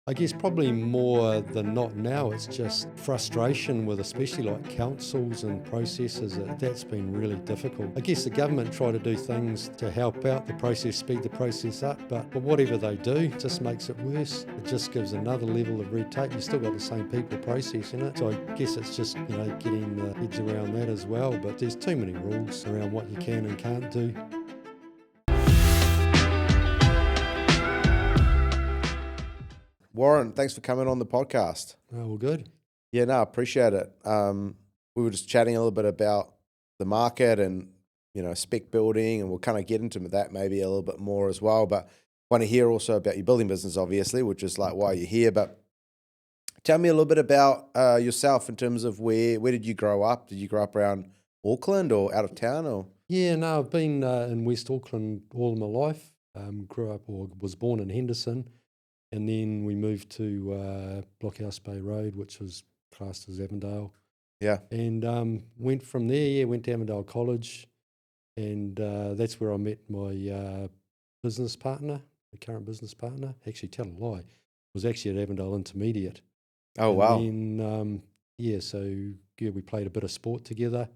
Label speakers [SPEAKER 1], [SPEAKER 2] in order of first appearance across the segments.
[SPEAKER 1] I guess probably more than not now, it's just frustration with especially like councils and processes. That's been really difficult. I guess the government try to do things to help out the process, speed the process up, but whatever they do, it just makes it worse. It just gives another level of red tape. You've still got the same people processing it. So I guess it's just, getting the heads around that as well. But there's too many rules around what you can and can't do.
[SPEAKER 2] Warren, thanks for coming on the podcast.
[SPEAKER 1] Oh, well, good.
[SPEAKER 2] Yeah, no, I appreciate it. We were just chatting a little bit about the market and, spec building, and we'll kind of get into that maybe a little bit more as well. But want to hear also about your building business, obviously, which is like why you're here. But tell me a little bit about yourself in terms of where did you grow up? Did you grow up around Auckland or out of town? Or
[SPEAKER 1] Yeah, no, I've been in West Auckland all of my life. Grew up or was born in Henderson. And then we moved to Blockhouse Bay Road, which was classed as Avondale.
[SPEAKER 2] Yeah.
[SPEAKER 1] And went from there, went to Avondale College. And that's where I met my business partner, the current business partner. Actually, tell a lie. Was actually at Avondale Intermediate.
[SPEAKER 2] Oh,
[SPEAKER 1] and
[SPEAKER 2] wow.
[SPEAKER 1] Then, we played a bit of sport together.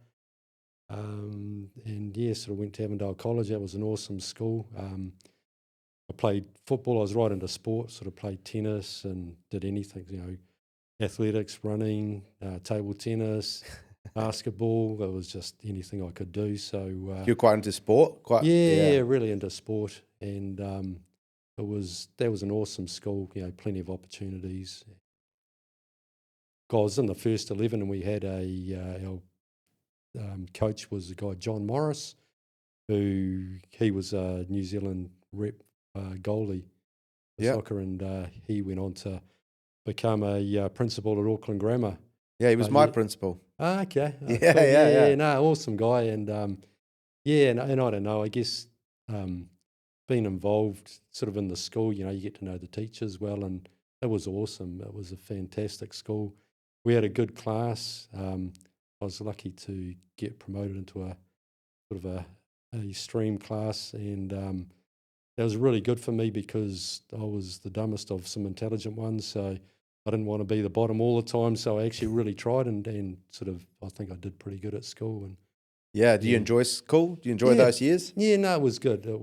[SPEAKER 1] Sort of went to Avondale College. That was an awesome school. I played football. I was right into sport, sort of played tennis and did anything, athletics, running, table tennis, basketball. It was just anything I could do. So
[SPEAKER 2] You're quite into sport?
[SPEAKER 1] really into sport. And that was an awesome school, plenty of opportunities. I was in the first 11 and we had our coach was a guy, John Morris, he was a New Zealand rep goalie for soccer, and he went on to become a principal at Auckland Grammar.
[SPEAKER 2] Yeah, he was my principal.
[SPEAKER 1] Okay.
[SPEAKER 2] Yeah,
[SPEAKER 1] cool.
[SPEAKER 2] yeah.
[SPEAKER 1] No, awesome guy. And and I don't know, I guess being involved sort of in the school, you get to know the teachers well, and it was awesome. It was a fantastic school. We had a good class. I was lucky to get promoted into a sort of a stream class, and that was really good for me because I was the dumbest of some intelligent ones, so I didn't want to be the bottom all the time. So I actually really tried, and sort of I think I did pretty good at school. And
[SPEAKER 2] do you enjoy school? Do you enjoy those years?
[SPEAKER 1] Yeah, no, it was good. It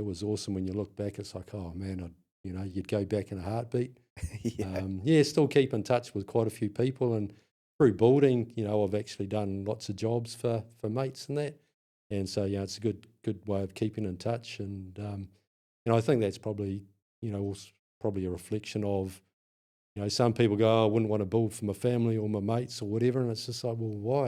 [SPEAKER 1] was awesome. When you look back, it's like, oh man, you'd go back in a heartbeat. Still keep in touch with quite a few people, and through building, I've actually done lots of jobs for mates and that, and so it's a good way of keeping in touch. And I think that's probably probably a reflection of some people go, oh, I wouldn't want to build for my family or my mates or whatever, and it's just like, well, why?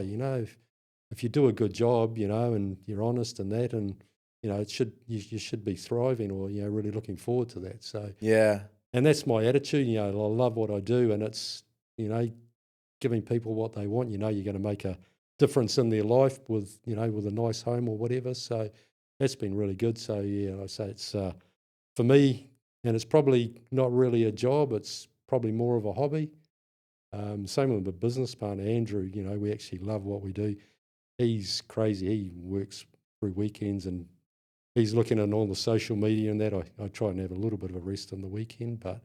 [SPEAKER 1] If you do a good job, and you're honest in that, and you should be thriving, or really looking forward to that. So and that's my attitude. I love what I do, and it's giving people what they want. You're going to make a difference in their life with with a nice home or whatever. So that's been really good. So I say it's for me, and it's probably not really a job. It's probably more of a hobby. Same with my business partner Andrew. We actually love what we do. He's crazy. He works through weekends, and he's looking at all the social media and that. I try and have a little bit of a rest on the weekend, but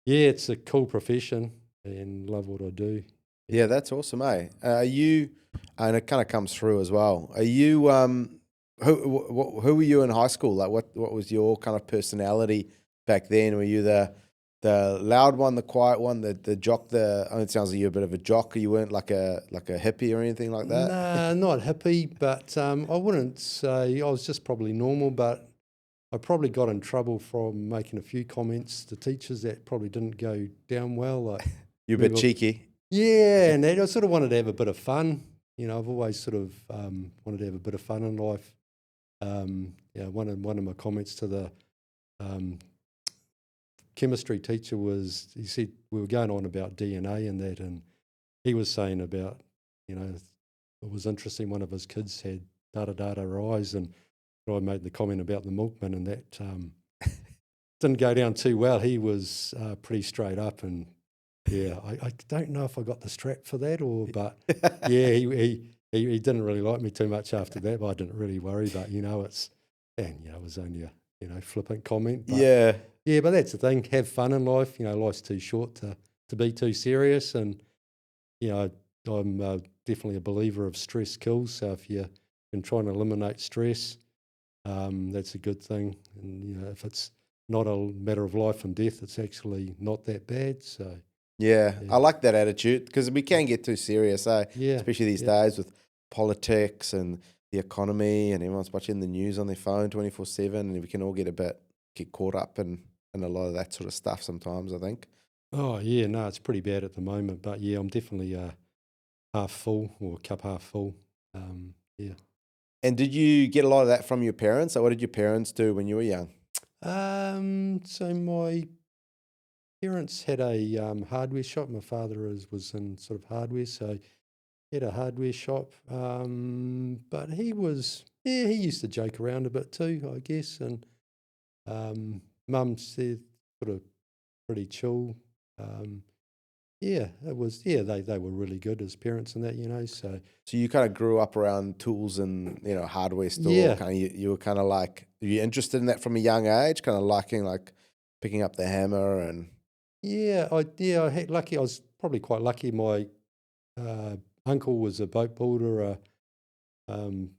[SPEAKER 1] it's a cool profession and love what I do.
[SPEAKER 2] Yeah, that's awesome, eh? Are you, and it kind of comes through as well, are you, who were you in high school? Like what was your kind of personality back then? Were you the loud one, the quiet one, the jock, it sounds like you're a bit of a jock. You weren't like a hippie or anything like that?
[SPEAKER 1] Nah, not hippie, but I wouldn't say, I was just probably normal, but I probably got in trouble from making a few comments to teachers that probably didn't go down well. Like
[SPEAKER 2] you're a bit cheeky.
[SPEAKER 1] Yeah, and I sort of wanted to have a bit of fun. I've always sort of wanted to have a bit of fun in life. One of my comments to the chemistry teacher was, he said we were going on about DNA and that, and he was saying about, it was interesting, one of his kids had data eyes, and I made the comment about the milkman, and that didn't go down too well. He was pretty straight up, and I don't know if I got the strap for that, but he didn't really like me too much after that, but I didn't really worry. But it was only a flippant comment. But, yeah, but that's the thing. Have fun in life. Life's too short to be too serious. And I'm definitely a believer of stress kills. So if you can try and eliminate stress, that's a good thing. And if it's not a matter of life and death, it's actually not that bad. So
[SPEAKER 2] Yeah,
[SPEAKER 1] yeah,
[SPEAKER 2] I like that attitude because we can get too serious,
[SPEAKER 1] yeah,
[SPEAKER 2] especially these
[SPEAKER 1] yeah,
[SPEAKER 2] days with politics and the economy, and everyone's watching the news on their phone 24/7, and we can all get caught up in a lot of that sort of stuff sometimes, I think.
[SPEAKER 1] oh yeah, no, it's pretty bad at the moment. But yeah, I'm definitely half full or cup half full. Yeah.
[SPEAKER 2] And did you get a lot of that from your parents? Or what did your parents do when you were young?
[SPEAKER 1] So my parents had a hardware shop. My father was in sort of hardware, so he had a hardware shop. But he used to joke around a bit too, I guess. And mum said sort of pretty chill. Um, yeah, they were really good as parents and that. So
[SPEAKER 2] So you kind of grew up around tools and hardware store.
[SPEAKER 1] yeah,
[SPEAKER 2] Kind of you were kind of like, were you interested in that from a young age? Kind of liking like picking up the hammer and
[SPEAKER 1] I had lucky. I was probably quite lucky. My uh, uncle was a boat builder. Um,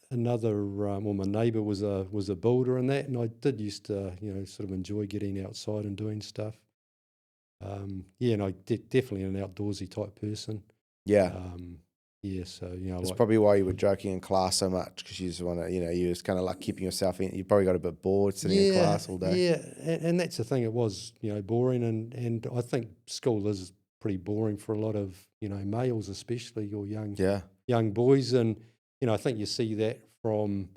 [SPEAKER 1] my neighbour was a builder and that, and I did used to sort of enjoy getting outside and doing stuff. Yeah, and I definitely an outdoorsy type person.
[SPEAKER 2] yeah.
[SPEAKER 1] Um, yeah, so
[SPEAKER 2] That's
[SPEAKER 1] like
[SPEAKER 2] probably why you were joking in class so much because you just want to, you was kind of like keeping yourself in. You probably got a bit bored sitting in
[SPEAKER 1] yeah,
[SPEAKER 2] class all day.
[SPEAKER 1] yeah, and that's the thing. It was boring, and I think school is pretty boring for a lot of males, especially or
[SPEAKER 2] Yeah.
[SPEAKER 1] young boys, and I think you see that from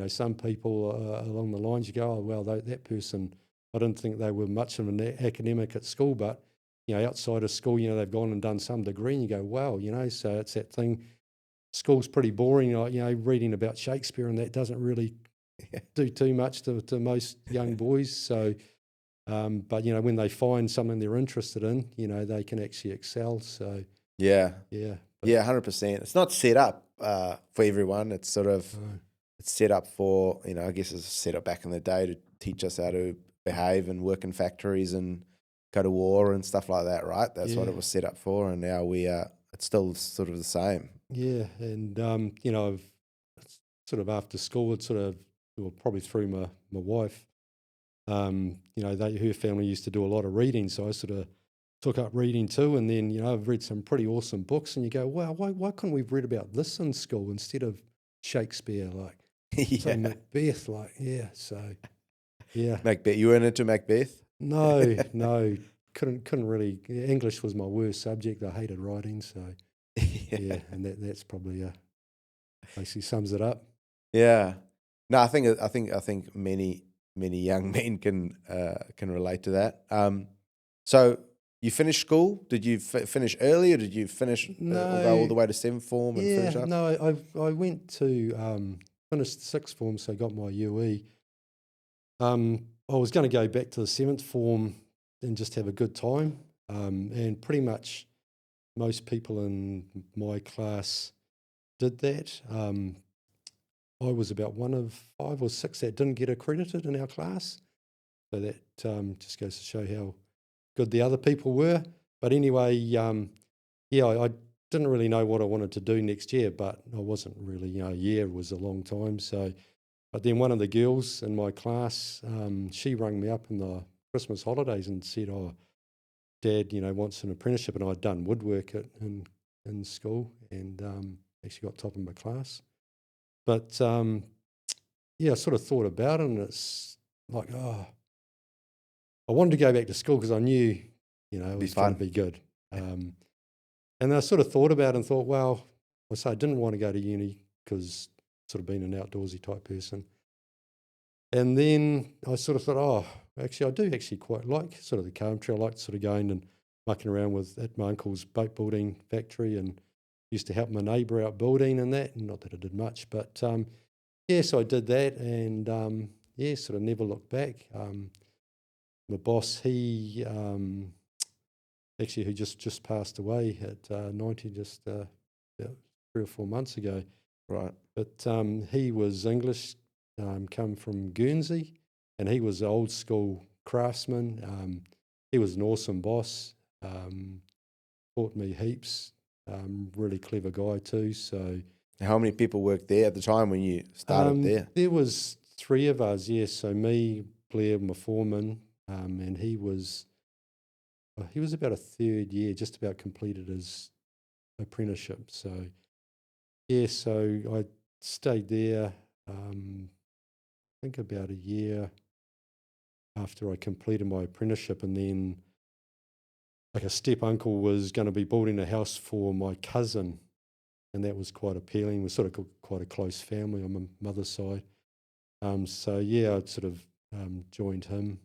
[SPEAKER 1] some people along the lines. You go, oh well, that person, I didn't think they were much of an academic at school, but outside of school, they've gone and done some degree, and you go, wow, so it's that thing. School's pretty boring, reading about Shakespeare, and that doesn't really do too much to most young boys. So, but when they find something they're interested in, they can actually excel. So,
[SPEAKER 2] Yeah.
[SPEAKER 1] yeah, but
[SPEAKER 2] Yeah, 100%. It's not set up for everyone. It's sort of
[SPEAKER 1] uh,
[SPEAKER 2] it's set up for, I guess it's set up back in the day to teach us how to behave and work in factories and go to war and stuff like that, right? That's what
[SPEAKER 1] yeah,
[SPEAKER 2] it was set up for, and now it's still sort of the same.
[SPEAKER 1] yeah, and it's sort of after school, it's sort of well, probably through my wife. Her family used to do a lot of reading, so I sort of took up reading too. And then I've read some pretty awesome books, and you go, wow, why couldn't we have read about this in school instead of Shakespeare, like say
[SPEAKER 2] Yeah.
[SPEAKER 1] Macbeth, like so yeah.
[SPEAKER 2] Macbeth. You weren't into Macbeth?
[SPEAKER 1] No, couldn't really. English was my worst subject. I hated writing, so yeah,
[SPEAKER 2] Yeah.
[SPEAKER 1] and that's probably basically sums it up.
[SPEAKER 2] Yeah. No, I think many young men can relate to that. So you finished school? Did you finish early, or did you finish or go all
[SPEAKER 1] No,
[SPEAKER 2] the way to seventh form and finish
[SPEAKER 1] yeah,
[SPEAKER 2] up?
[SPEAKER 1] no. I went to finished sixth form, so I got my UE. I was going to go back to the seventh form and just have a good time, and pretty much most people in my class did that. I was about one of 5 or 6 that didn't get accredited in our class. So that just goes to show how good the other people were. But anyway, yeah, I didn't really know what I wanted to do next year, but I wasn't really, a year was a long time. So, but then one of the girls in my class, she rang me up in the Christmas holidays and said, oh, Dad, wants an apprenticeship. And I'd done woodwork in school and actually got top of my class. But yeah, I sort of thought about it, and it's like, oh, I wanted to go back to school because I knew, it
[SPEAKER 2] Be
[SPEAKER 1] was going to
[SPEAKER 2] fun.
[SPEAKER 1] be good. And I sort of thought about it and thought, well, I didn't want to go to uni because sort of being an outdoorsy type person. And then I sort of thought, oh, actually, I do actually quite like sort of the country. I liked sort of going and mucking around at my uncle's boat building factory and used to help my neighbour out building and that. Not that I did much, but yeah, so I did that and yeah, sort of never looked back. My boss, he actually who just passed away at 90, just about 3 or 4 months ago.
[SPEAKER 2] Right.
[SPEAKER 1] But he was English, come from Guernsey, and he was old school craftsman. He was an awesome boss. Taught me heaps. Really clever guy too. So
[SPEAKER 2] How many people worked there at the time when you started there?
[SPEAKER 1] there was 3 of us. Yes. So me, Blair, my foreman, and he was about a third year, just about completed his apprenticeship. So yeah. So I stayed there. I think about a year after I completed my apprenticeship, and then like a step uncle was going to be building a house for my cousin, and that was quite appealing. We're sort of quite a close family on my mother's side. So yeah, I sort of joined him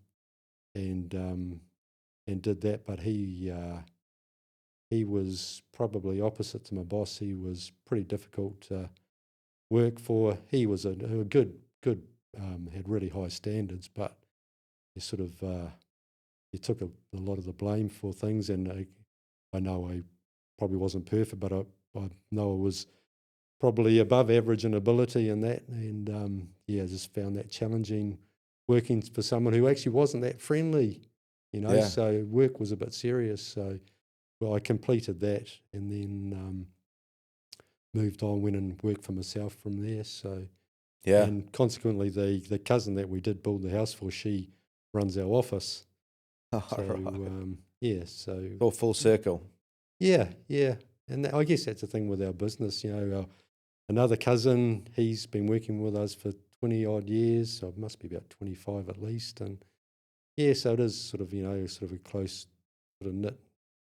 [SPEAKER 1] and did that. But he was probably opposite to my boss. He was pretty difficult to work for. He was a good had really high standards, but he sort of he took a lot of the blame for things. And I know I probably wasn't perfect, but I know I was probably above average in ability in that. And yeah, I just found that challenging working for someone who actually wasn't that friendly,
[SPEAKER 2] Yeah.
[SPEAKER 1] so work was a bit serious. So, well, I completed that and then moved on, went and worked for myself from there. So,
[SPEAKER 2] Yeah.
[SPEAKER 1] and consequently, the cousin that we did build the house for, she runs our office. So,
[SPEAKER 2] Right.
[SPEAKER 1] yeah, so
[SPEAKER 2] All full circle.
[SPEAKER 1] yeah, and I guess that's the thing with our business. Another cousin, he's been working with us for 20 odd years, so it must be about 25 at least. And yeah, so it is sort of sort of a close sort of knit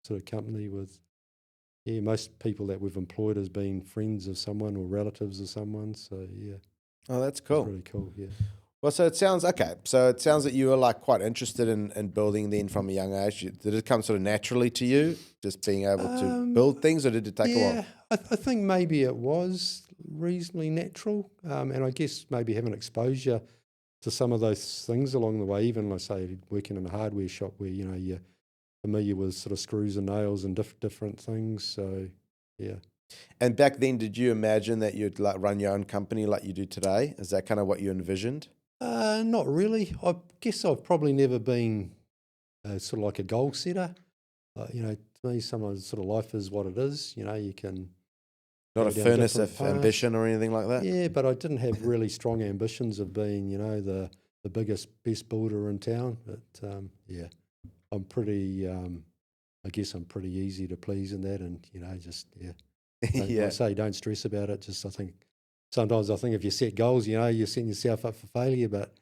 [SPEAKER 1] sort of company with most people that we've employed as being friends of someone or relatives of someone. So yeah,
[SPEAKER 2] Oh, that's
[SPEAKER 1] it's
[SPEAKER 2] cool.
[SPEAKER 1] really cool. Yeah.
[SPEAKER 2] Well, so it sounds okay. So it sounds that you were like quite interested in building then from a young age. Did it come sort of naturally to you, just being able to build things, or did it take a while?
[SPEAKER 1] Yeah, I think maybe it was reasonably natural, and I guess maybe having exposure to some of those things along the way, even like say working in a hardware shop where you're familiar with sort of screws and nails and different things. So yeah.
[SPEAKER 2] And back then, did you imagine that you'd like run your own company like you do today? Is that kind of what you envisioned?
[SPEAKER 1] Not really. I guess I've probably never been sort of like a goal setter. To me, sometimes sort of life is what it is. You can
[SPEAKER 2] Not
[SPEAKER 1] go
[SPEAKER 2] a
[SPEAKER 1] down
[SPEAKER 2] furnace
[SPEAKER 1] different
[SPEAKER 2] of
[SPEAKER 1] paths.
[SPEAKER 2] ambition or anything like that?
[SPEAKER 1] Yeah, but I didn't have really strong ambitions of being, the biggest, best builder in town. But yeah, I'm pretty. I guess I'm pretty easy to please in that, and just yeah. Like I
[SPEAKER 2] Yeah.
[SPEAKER 1] say, don't stress about it. Just sometimes I think if you set goals, you're setting yourself up for failure. But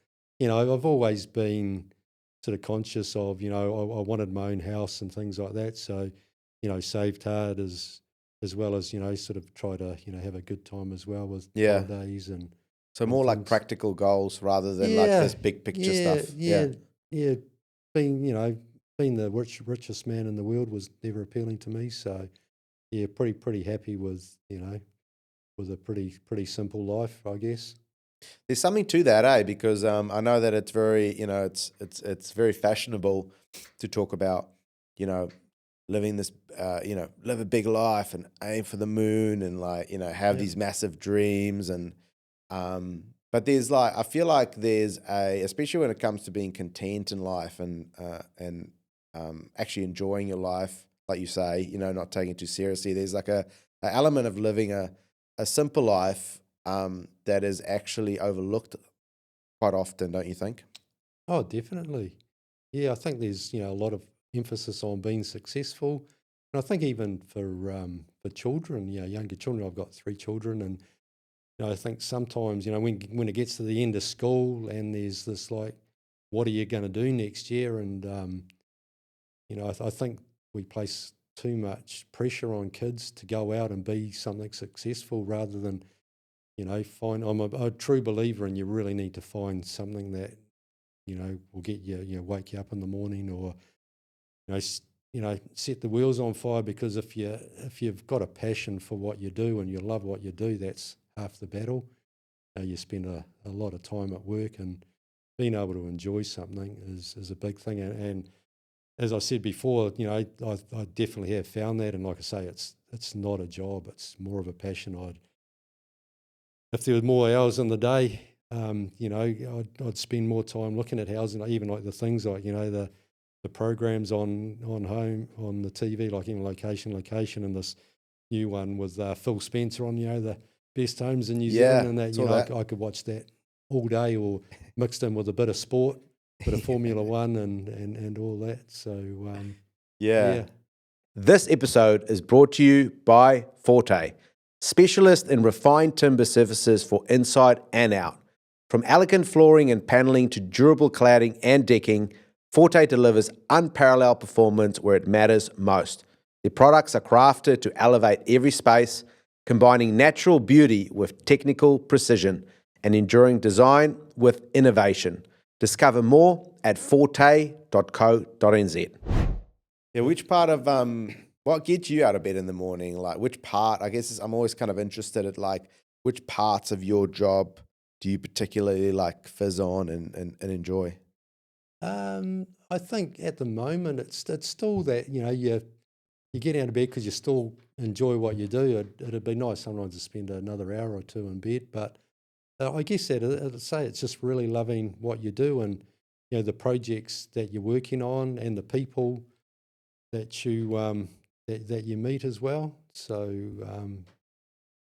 [SPEAKER 1] I've always been sort of conscious of, I wanted my own house and things like that. So, saved hard as well as sort of try to have a good time as well with
[SPEAKER 2] Yeah.
[SPEAKER 1] holidays
[SPEAKER 2] So
[SPEAKER 1] and
[SPEAKER 2] more like
[SPEAKER 1] things.
[SPEAKER 2] practical goals rather than like
[SPEAKER 1] Yeah,
[SPEAKER 2] this big picture
[SPEAKER 1] yeah,
[SPEAKER 2] stuff.
[SPEAKER 1] yeah,
[SPEAKER 2] Yeah.
[SPEAKER 1] yeah. Being the richest man in the world was never appealing to me. So yeah, pretty happy with a pretty simple life, I guess.
[SPEAKER 2] There's something to that, eh? Because I know that it's very, it's very fashionable to talk about, you know, living this, live a big life and aim for the moon and like, have
[SPEAKER 1] Yeah.
[SPEAKER 2] these massive dreams and, but there's like, I feel like there's especially when it comes to being content in life and actually enjoying your life, like you say, not taking it too seriously. There's like a element of living a simple life that is actually overlooked quite often, don't you think?
[SPEAKER 1] Oh, definitely. Yeah, I think there's a lot of emphasis on being successful, and I think even for children, younger children. I've got 3 children, and I think sometimes when it gets to the end of school and there's this like, what are you going to do next year? And I think we place too much pressure on kids to go out and be something successful rather than find. I'm a true believer, and you really need to find something that will get you, wake you up in the morning, or set the wheels on fire. Because if you've got a passion for what you do and you love what you do, that's half the battle. You spend a lot of time at work, and being able to enjoy something is a big thing. And as I said before, I definitely have found that. And like I say, it's not a job; it's more of a passion. If there were more hours in the day, You know, I'd spend more time looking at housing, even like the things like, you know, the programs on the TV, like in location, and this new one with Phil Spencer on, you know, the best homes in New Zealand, and that, you
[SPEAKER 2] saw
[SPEAKER 1] know,
[SPEAKER 2] that.
[SPEAKER 1] I could watch that all day, or mixed in with a bit of sport, bit of Formula One and all that. So yeah.
[SPEAKER 2] This episode is brought to you by Forte, specialist in refined timber surfaces for inside and out. From elegant flooring and paneling to durable cladding and decking, Forte delivers unparalleled performance where it matters most. Their products are crafted to elevate every space, combining natural beauty with technical precision and enduring design with innovation. Discover more at forte.co.nz. Yeah, which part of what gets you out of bed in the morning? Like, which part? I guess I'm always kind of interested at like which parts of your job do you particularly like fizz on and enjoy?
[SPEAKER 1] I think at the moment it's still that, you know, you get out of bed because you still enjoy what you do. It'd be nice sometimes to spend another hour or two in bed, but I guess that I'd say it's just really loving what you do, and you know, the projects that you're working on and the people that you that you meet as well. So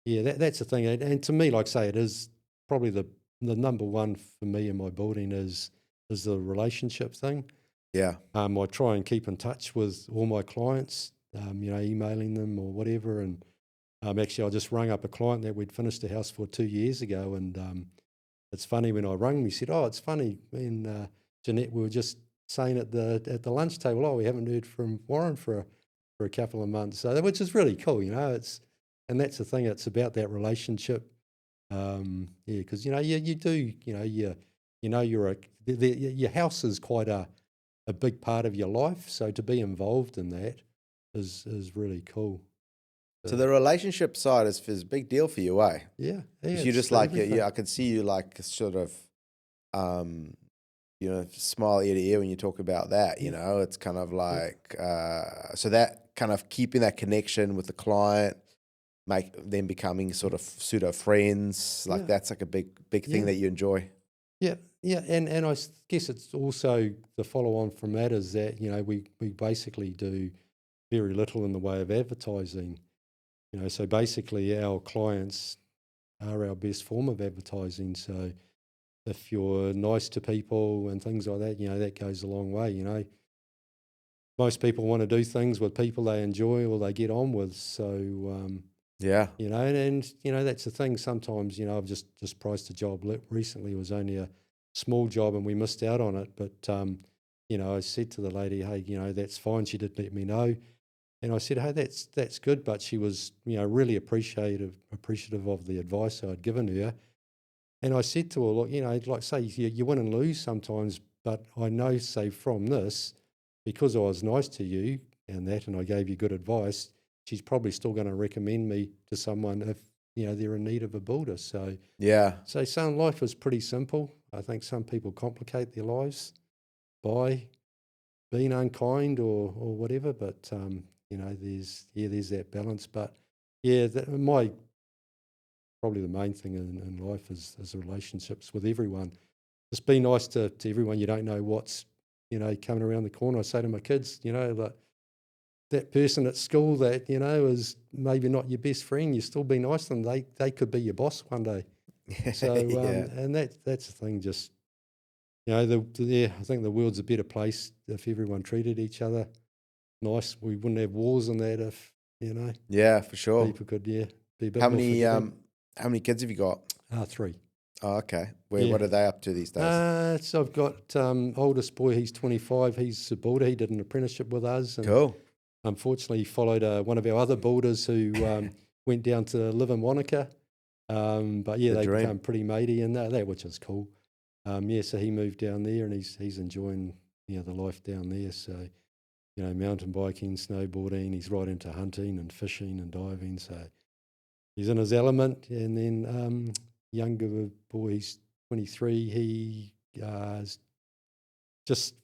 [SPEAKER 1] yeah, that's the thing. And to me, like I say, it is probably the number one for me in my building is the relationship thing.
[SPEAKER 2] Yeah.
[SPEAKER 1] I try and keep in touch with all my clients, you know, emailing them or whatever. And actually, I just rang up a client that we'd finished the house for 2 years ago, and it's funny, when I rang him, he said, "Oh, it's funny, when Jeanette, we were just saying at the lunch table, oh, we haven't heard from Warren for a couple of months," so which is really cool, you know. And that's the thing. It's about that relationship. Yeah, because you know, you do, you know, your house is quite a big part of your life, so to be involved in that is really cool.
[SPEAKER 2] So the relationship side is a big deal for you, eh?
[SPEAKER 1] Yeah,
[SPEAKER 2] Because you
[SPEAKER 1] it's
[SPEAKER 2] just like,
[SPEAKER 1] everything.
[SPEAKER 2] I could see you like sort of, you know, smile ear to ear when you talk about that. You
[SPEAKER 1] Yeah.
[SPEAKER 2] know, it's kind of like, so that kind of keeping that connection with the client, make them becoming sort of pseudo friends, like
[SPEAKER 1] Yeah.
[SPEAKER 2] that's like a big thing
[SPEAKER 1] Yeah.
[SPEAKER 2] that you enjoy.
[SPEAKER 1] Yeah, yeah, and guess it's also the follow on from that is that, you know, we basically do very little in the way of advertising. You know, so basically our clients are our best form of advertising. So if you're nice to people and things like that, you know, that goes a long way. You know, most people want to do things with people they enjoy or they get on with. So
[SPEAKER 2] Yeah.
[SPEAKER 1] you know, and you know, that's the thing. Sometimes, you know, I've just priced a job recently. It was only a small job and we missed out on it. But you know, I said to the lady, "Hey, you know, that's fine." She did let me know, and I said, "Hey, that's good." But she was, you know, really appreciative of the advice I'd given her. And I said to her, "Look, you know, like say you win and lose sometimes, but I know, say from this, because I was nice to you and I gave you good advice, she's probably still going to recommend me to someone if, you know, they're in need of a builder." So,
[SPEAKER 2] Yeah.
[SPEAKER 1] some life is pretty simple. I think some people complicate their lives by being unkind or whatever, but you know, there's that balance. But yeah, probably the main thing in life is relationships with everyone. Just be nice to everyone. You don't know what's, you know, coming around the corner. I say to my kids, you know, that person at school that, you know, is maybe not your best friend, you still be nice to them. They could be your boss one day. So
[SPEAKER 2] Yeah.
[SPEAKER 1] and that's the thing. Just, you know, I think the world's a better place if everyone treated each other nice. We wouldn't have wars and that if, you know,
[SPEAKER 2] Yeah, for sure.
[SPEAKER 1] people could be a bit
[SPEAKER 2] How
[SPEAKER 1] more
[SPEAKER 2] many
[SPEAKER 1] forgiving.
[SPEAKER 2] how many kids have you got?
[SPEAKER 1] 3.
[SPEAKER 2] Oh, okay.
[SPEAKER 1] Yeah.
[SPEAKER 2] What are they up to these days?
[SPEAKER 1] So I've got oldest boy, he's 25, he's a builder. He did an apprenticeship with us, and
[SPEAKER 2] Cool.
[SPEAKER 1] unfortunately followed one of our other builders who went down to live in Wanaka. But yeah,
[SPEAKER 2] The
[SPEAKER 1] they
[SPEAKER 2] dream.
[SPEAKER 1] become pretty matey and that, which is cool. Yeah, so he moved down there and he's enjoying, you know, the life down there. So, you know, mountain biking, snowboarding, he's right into hunting and fishing and diving. So he's in his element. And then younger boy, he's 23, he has just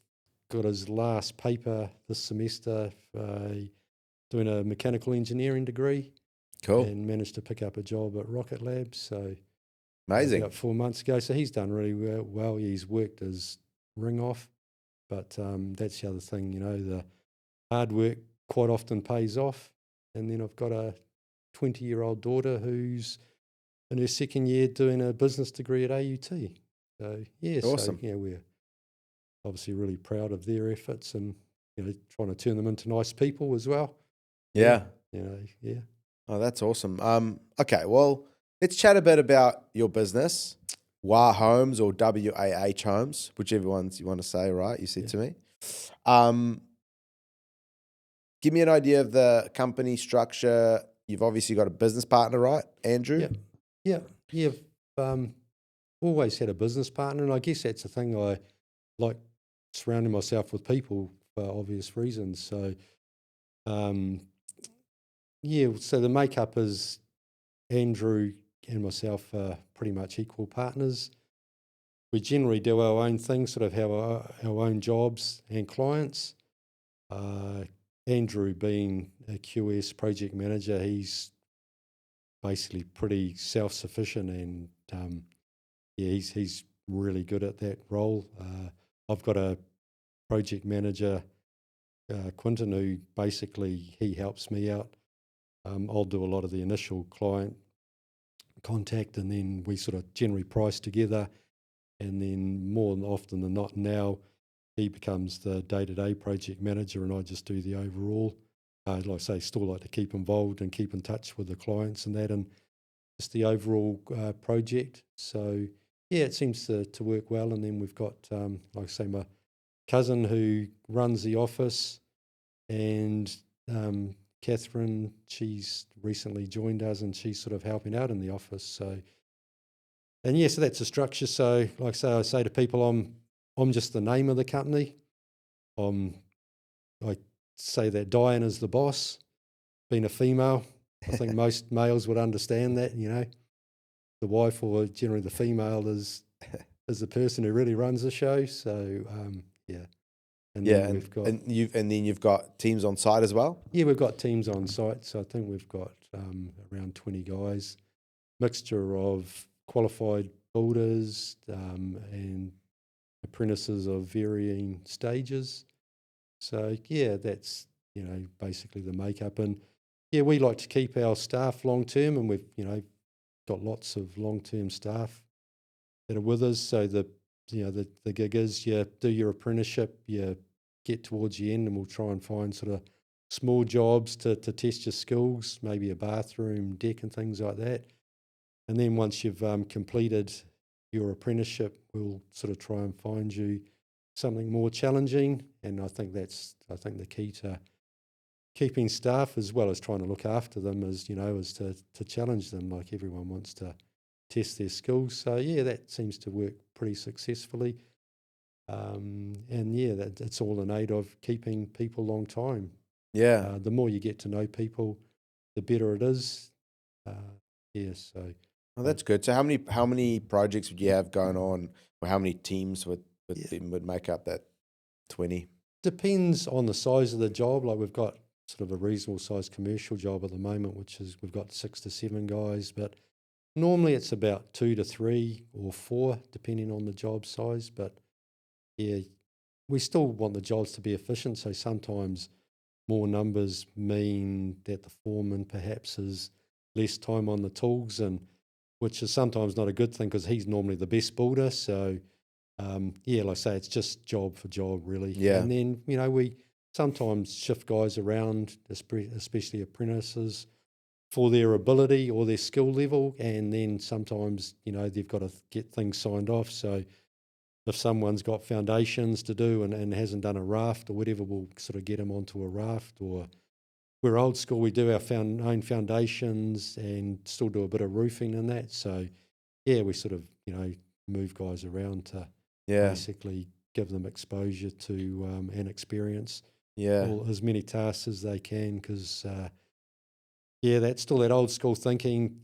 [SPEAKER 1] got his last paper this semester, doing a mechanical engineering degree,
[SPEAKER 2] Cool.
[SPEAKER 1] and managed to pick up a job at Rocket Labs. So
[SPEAKER 2] Amazing.
[SPEAKER 1] about 4 months ago. So he's done really well. He's worked his ring off, but that's the other thing, the hard work quite often pays off. And then I've got a 20-year-old daughter who's in her second year doing a business degree at AUT. So
[SPEAKER 2] Awesome.
[SPEAKER 1] we're obviously really proud of their efforts and trying to turn them into nice people as well.
[SPEAKER 2] Yeah.
[SPEAKER 1] Yeah.
[SPEAKER 2] Oh, that's awesome. Okay, well, let's chat a bit about your business, WA Homes or WAH Homes, whichever ones you want to say, right? You said to me. Give me an idea of the company structure. You've obviously got a business partner, right, Andrew?
[SPEAKER 1] Yeah. Always had a business partner, and I guess that's the thing. I like surrounding myself with people for obvious reasons. So, so the makeup is Andrew and myself are pretty much equal partners. We generally do our own thing, sort of have our own jobs and clients. Andrew being a QS project manager, he's basically pretty self-sufficient and he's really good at that role. I've got a project manager, Quinton, who basically he helps me out. I'll do a lot of the initial client contact, and then we sort of generally price together. And then more often than not now, he becomes the day-to-day project manager, and I just do the overall. Like I say, still like to keep involved and keep in touch with the clients and that, and just the overall project. So it seems to work well. And then we've got, like I say, my cousin who runs the office, and Catherine, she's recently joined us, and she's sort of helping out in the office. So that's a structure. So like I say to people, I'm just the name of the company. I say that Diana's the boss. Being a female, I think most males would understand that. The wife or generally the female is the person who really runs the show. So and
[SPEAKER 2] then you've got teams on site as well.
[SPEAKER 1] Yeah, we've got teams on site. So I think we've got around 20 guys, mixture of qualified builders and apprentices of varying stages. So that's basically the makeup. And we like to keep our staff long term, and we've got lots of long term staff that are with us. So the gig is you do your apprenticeship, you get towards the end, and we'll try and find sort of small jobs to test your skills, maybe a bathroom deck and things like that. And then once you've completed your apprenticeship, we'll sort of try and find you something more challenging. And I think the key to keeping staff as well as trying to look after them is to challenge them. Like everyone wants to test their skills. So that seems to work pretty successfully. It's all in aid of keeping people long time.
[SPEAKER 2] Yeah.
[SPEAKER 1] The more you get to know people, the better it is.
[SPEAKER 2] Oh, that's good. So how many projects would you have going on, or how many teams would make up that 20?
[SPEAKER 1] Depends on the size of the job. Like we've got sort of a reasonable sized commercial job at the moment, which is we've got 6 to 7 guys, but normally it's about 2 to 3 or 4, depending on the job size. But we still want the jobs to be efficient. So sometimes more numbers mean that the foreman perhaps has less time on the tools, and which is sometimes not a good thing because he's normally the best builder. So like I say, it's just job for job really.
[SPEAKER 2] Yeah.
[SPEAKER 1] And then we sometimes shift guys around, especially apprentices, for their ability or their skill level, and then sometimes they've got to get things signed off. So if someone's got foundations to do and hasn't done a raft or whatever, we'll sort of get them onto a raft. Or we're old school, we do our own foundations and still do a bit of roofing and that. So we sort of move guys around to basically give them exposure to and experience as many tasks as they can, because that's still that old school thinking.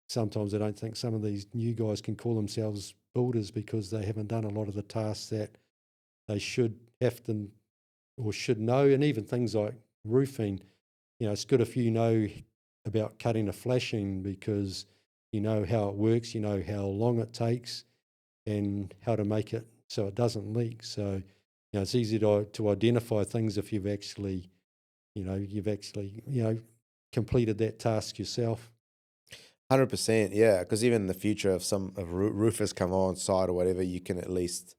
[SPEAKER 1] Sometimes I don't think some of these new guys can call themselves builders because they haven't done a lot of the tasks that they should know. And even things like roofing, it's good if you know about cutting a flashing, because you know how it works, you know how long it takes, and how to make it so it doesn't leak. So, it's easy to identify things if you've actually completed that task yourself.
[SPEAKER 2] 100%, yeah. Because even in the future, if roofers come on site or whatever, you can at least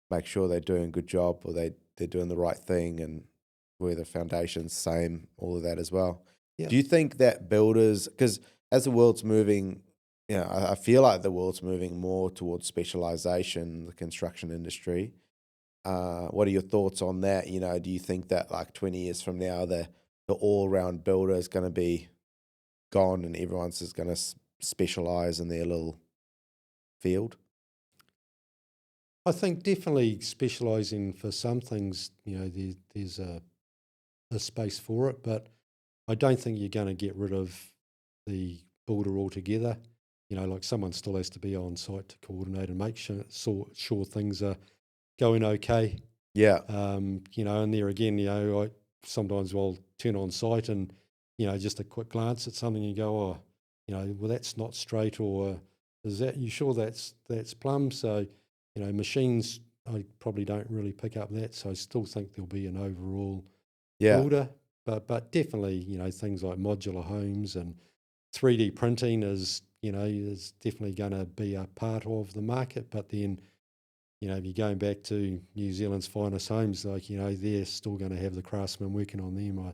[SPEAKER 2] make sure they're doing a good job, or they're doing the right thing, and where the foundation's same, all of that as well.
[SPEAKER 1] Yeah.
[SPEAKER 2] Do you think that builders, because as the world's moving, I feel like the world's moving more towards specialization, the construction industry. What are your thoughts on that? Do you think that like 20 years from now, the all-round builder is going to be gone and everyone's just going to specialize in their little field?
[SPEAKER 1] I think definitely specialising for some things, there's a space for it, but I don't think you're going to get rid of the builder altogether. Like someone still has to be on site to coordinate and make sure things are going okay.
[SPEAKER 2] Yeah,
[SPEAKER 1] And there again, I sometimes will turn on site and, just a quick glance at something, you go, oh, well, that's not straight, or you sure that's plumb? So, machines, I probably don't really pick up that. So I still think there'll be an overall
[SPEAKER 2] yeah,
[SPEAKER 1] builder, but definitely, things like modular homes and 3D printing is definitely going to be a part of the market. But then, if you're going back to New Zealand's finest homes, like, they're still going to have the craftsmen working on them. I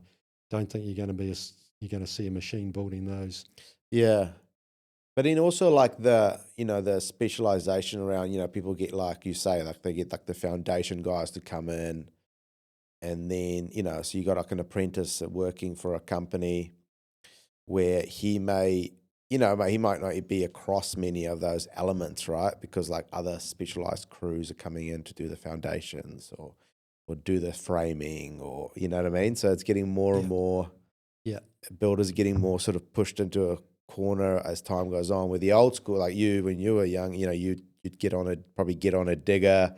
[SPEAKER 1] don't think you're going to see a machine building those.
[SPEAKER 2] yeah. But then also like the specialization around, people get, like you say, like they get like the foundation guys to come in, and then, so you got like an apprentice working for a company where he might not be across many of those elements, right? Because like other specialized crews are coming in to do the foundations, or do the framing, or you know what I mean? So it's getting more and
[SPEAKER 1] Yeah.
[SPEAKER 2] more,
[SPEAKER 1] Yeah.
[SPEAKER 2] builders are getting more sort of pushed into a corner as time goes on. With the old school, like you, when you were young, you'd probably get on a digger,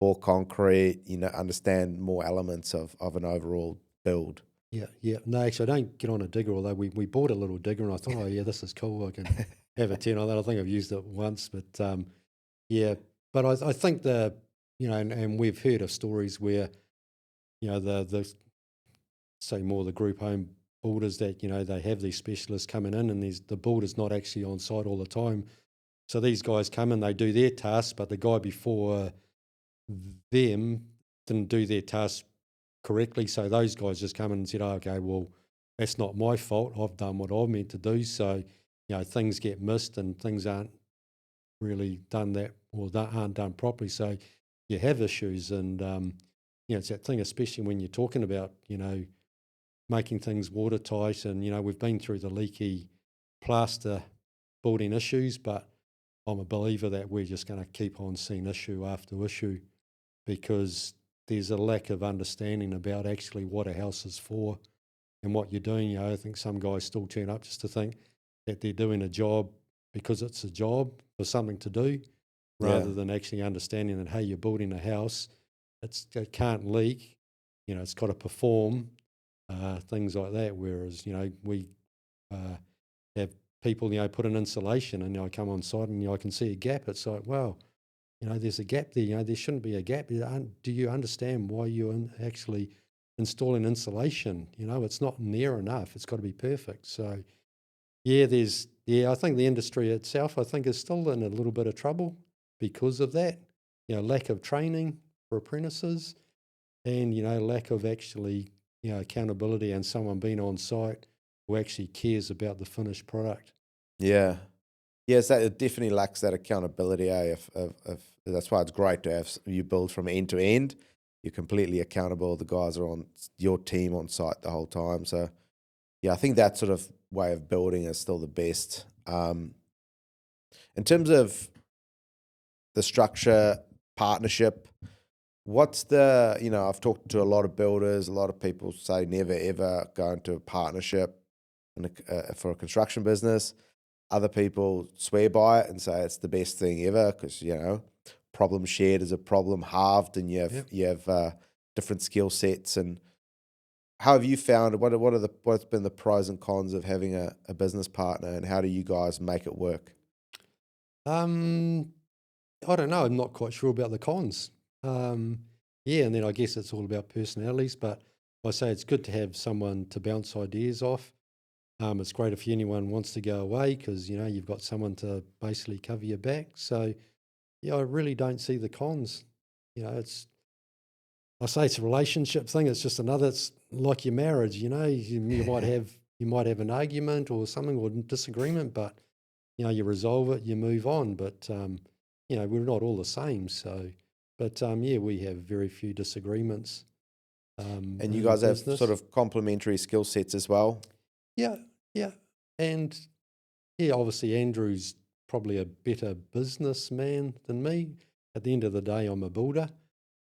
[SPEAKER 2] pour concrete, understand more elements of an overall build.
[SPEAKER 1] Yeah, yeah. No, actually, I don't get on a digger, although we bought a little digger and I thought, oh, yeah, this is cool. I can have a 10 on that. I think I've used it once, but yeah. But I think and we've heard of stories where, the say more the group home builders that, they have these specialists coming in, and the builder's not actually on site all the time. So these guys come in, they do their task, but the guy before them didn't do their task correctly. So those guys just come in and said, oh, okay, well, that's not my fault. I've done what I've meant to do. So, things get missed and things aren't really done aren't done properly. So you have issues. And, it's that thing, especially when you're talking about, making things watertight. And, we've been through the leaky plaster building issues, but I'm a believer that we're just going to keep on seeing issue after issue, because there's a lack of understanding about actually what a house is for and what you're doing. I think some guys still turn up just to think that they're doing a job because it's a job for something to do,
[SPEAKER 2] Yeah,
[SPEAKER 1] rather than actually understanding that, hey, you're building a house, it can't leak, it's got to perform, things like that. Whereas, we uh, have people, put in insulation, and I come on site and I can see a gap. It's like, wow, there's a gap there. There shouldn't be a gap. Do you understand why you're actually installing insulation? It's not near enough. It's got to be perfect. So, I think the industry itself, I think, is still in a little bit of trouble because of that. Lack of training for apprentices, and, lack of actually, accountability and someone being on site who actually cares about the finished product.
[SPEAKER 2] yeah. Yes, that it definitely lacks that accountability. If that's why it's great to have you build from end to end. You're completely accountable. The guys are on your team on site the whole time. So yeah, I think that sort of way of building is still the best. In terms of the structure, partnership, what's I've talked to a lot of builders. A lot of people say never ever go into a partnership for a construction business. Other people swear by it and say it's the best thing ever because, problem shared is a problem halved, and you have
[SPEAKER 1] Yep.
[SPEAKER 2] you have different skill sets. And how have you found what's been the pros and cons of having a business partner, and how do you guys make it work?
[SPEAKER 1] Um, I don't know. I'm not quite sure about the cons. Um, yeah, and then I guess it's all about personalities. But I say it's good to have someone to bounce ideas off. It's great if anyone wants to go away because you've got someone to basically cover your back. So yeah, I really don't see the cons. It's I say it's a relationship thing. It's just another. It's like your marriage. You might have an argument or something or disagreement, but you resolve it, you move on. But we're not all the same. So, but yeah, we have very few disagreements
[SPEAKER 2] And you
[SPEAKER 1] in the
[SPEAKER 2] guys have sort
[SPEAKER 1] business.
[SPEAKER 2] of complementary skill sets as well.
[SPEAKER 1] Yeah, yeah, and yeah, obviously Andrew's probably a better businessman than me. At the end of the day, I'm a builder.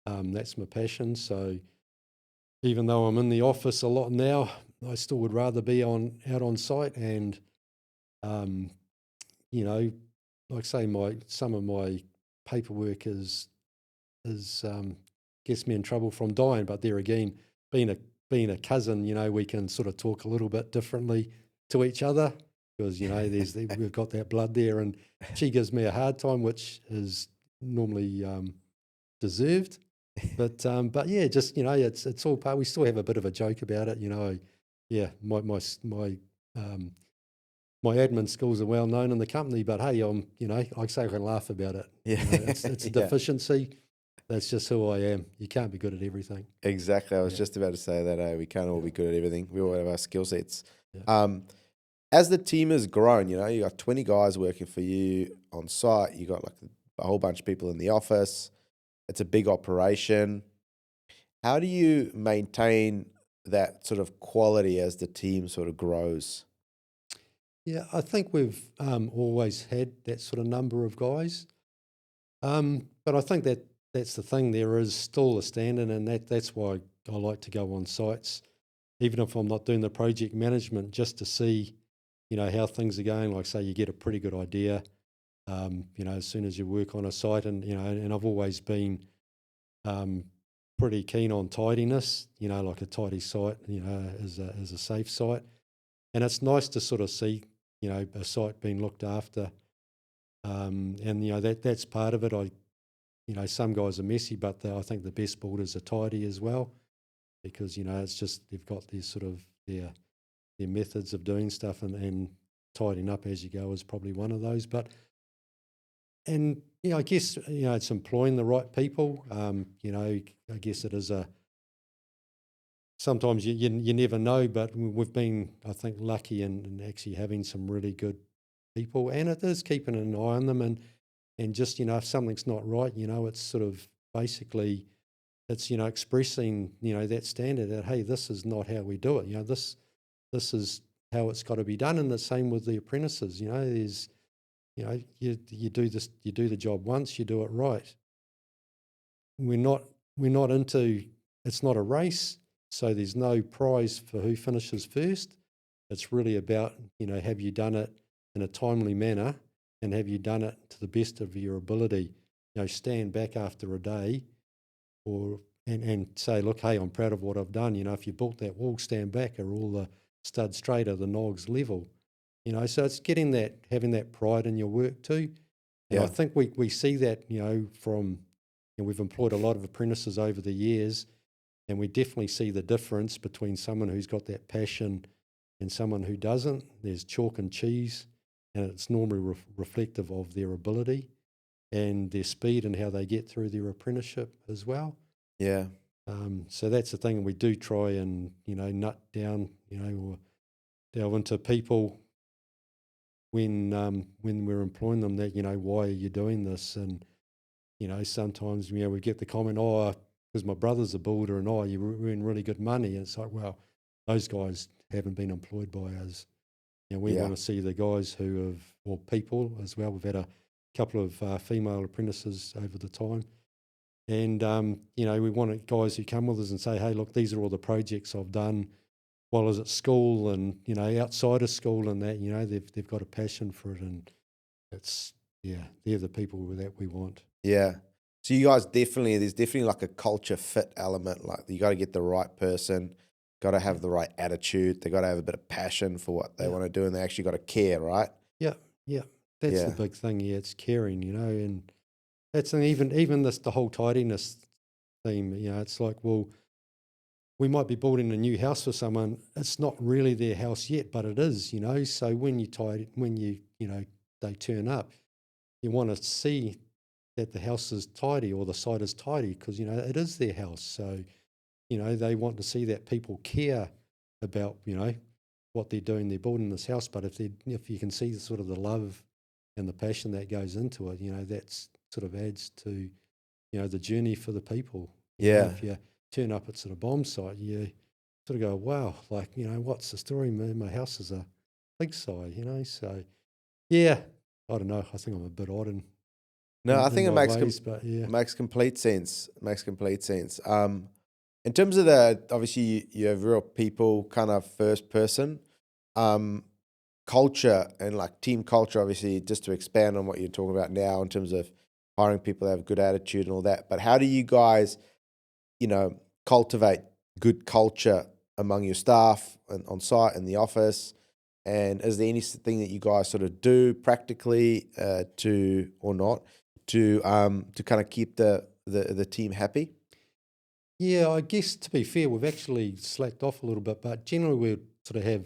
[SPEAKER 1] That's my passion. So even though I'm in the office a lot now, I still would rather be out on site and um, you know, like say some of my paperwork is gets me in trouble from dying. But there again, being a being a cousin, we can sort of talk a little bit differently to each other because we've got that blood there, and she gives me a hard time, which is normally deserved. But yeah, just it's all part. We still have a bit of a joke about it, Yeah, um, my admin skills are well known in the company, but hey, I say I can laugh about it.
[SPEAKER 2] Yeah,
[SPEAKER 1] It's a
[SPEAKER 2] yeah,
[SPEAKER 1] deficiency. That's just who I am. You can't be good at everything.
[SPEAKER 2] exactly. I was
[SPEAKER 1] Yeah,
[SPEAKER 2] just about to say that we can't all be good at everything. We all have our skill sets.
[SPEAKER 1] yeah,
[SPEAKER 2] Um, as the team has grown, you got 20 guys working for you on site. You got like a whole bunch of people in the office. It's a big operation. How do you maintain that sort of quality as the team sort of grows?
[SPEAKER 1] yeah. I think we've always had that sort of number of guys, but I think that's the thing. There is still a standard, and that's why I like to go on sites, even if I'm not doing the project management, just to see, how things are going. Like say, you get a pretty good idea, as soon as you work on a site, and I've always been um, pretty keen on tidiness. Like a tidy site, is a safe site, and it's nice to sort of see, a site being looked after, and that's part of it. Some guys are messy, but I think the best builders are tidy as well because it's just they've got these sort of their methods of doing stuff, and tidying up as you go is probably one of those. But and I guess it's employing the right people. I guess it is a sometimes you never know, but we've been, I think, lucky in actually having some really good people, and it is keeping an eye on them, and just if something's not right, it's sort of basically it's expressing that standard that hey, this is not how we do it. This is how it's got to be done, and the same with the apprentices. There's you do this, you do the job once, you do it right. We're not we're not into it's not a race, so there's no prize for who finishes first. It's really about have you done it in a timely manner, and have you done it to the best of your ability. Stand back after a day, or and say, look, hey, I'm proud of what I've done. If you built that wall, stand back. Are all the studs straight? Are the nogs level? So it's getting that, having that pride in your work too. And I
[SPEAKER 2] Yeah.
[SPEAKER 1] think we see that, from, we've employed a lot of apprentices over the years, and we definitely see the difference between someone who's got that passion and someone who doesn't. There's chalk and cheese, and it's normally reflective of their ability and their speed and how they get through their apprenticeship as well.
[SPEAKER 2] Yeah.
[SPEAKER 1] So that's the thing. We do try and, nut down, or delve into people when we're employing them that, why are you doing this? And, sometimes, we get the comment, oh, because my brother's a builder and, oh, you earn really good money. And it's like, well, those guys haven't been employed by us. We
[SPEAKER 2] Yeah.
[SPEAKER 1] want to see the guys who have, or people as well. We've had a couple of female apprentices over the time. And, we want guys who come with us and say, hey, look, these are all the projects I've done while I was at school and, outside of school and that, they've got a passion for it. And it's, yeah, they're the people that we want.
[SPEAKER 2] Yeah. So you guys there's definitely like a culture fit element. Like you got to get the right person got to have the right attitude. They got to have a bit of passion for what they want to do, and they actually got to care, right?
[SPEAKER 1] Yeah, that's the big thing. Yeah, it's caring, and that's even the whole tidiness theme. It's like, well, we might be building a new house for someone. It's not really their house yet, but it is, So when they turn up, you want to see that the house is tidy or the site is tidy because, it is their house. So, they want to see that people care about, what they're doing. They're building this house, but if you can see sort of the love and the passion that goes into it, that's sort of adds to, the journey for the people. If you turn up at sort of bomb site, you sort of go, wow, like, what's the story? My house is a big site, so yeah, I don't know. I think I'm a bit odd
[SPEAKER 2] I think it makes
[SPEAKER 1] makes
[SPEAKER 2] complete sense. Makes complete sense. In terms of obviously you have real people kind of first person, culture and like team culture, obviously, just to expand on what you're talking about now in terms of hiring people that have a good attitude and all that. But how do you guys, cultivate good culture among your staff and on site in the office? And is there anything that you guys sort of do practically to kind of keep the team happy?
[SPEAKER 1] Yeah, I guess to be fair, we've actually slacked off a little bit, but generally we sort of have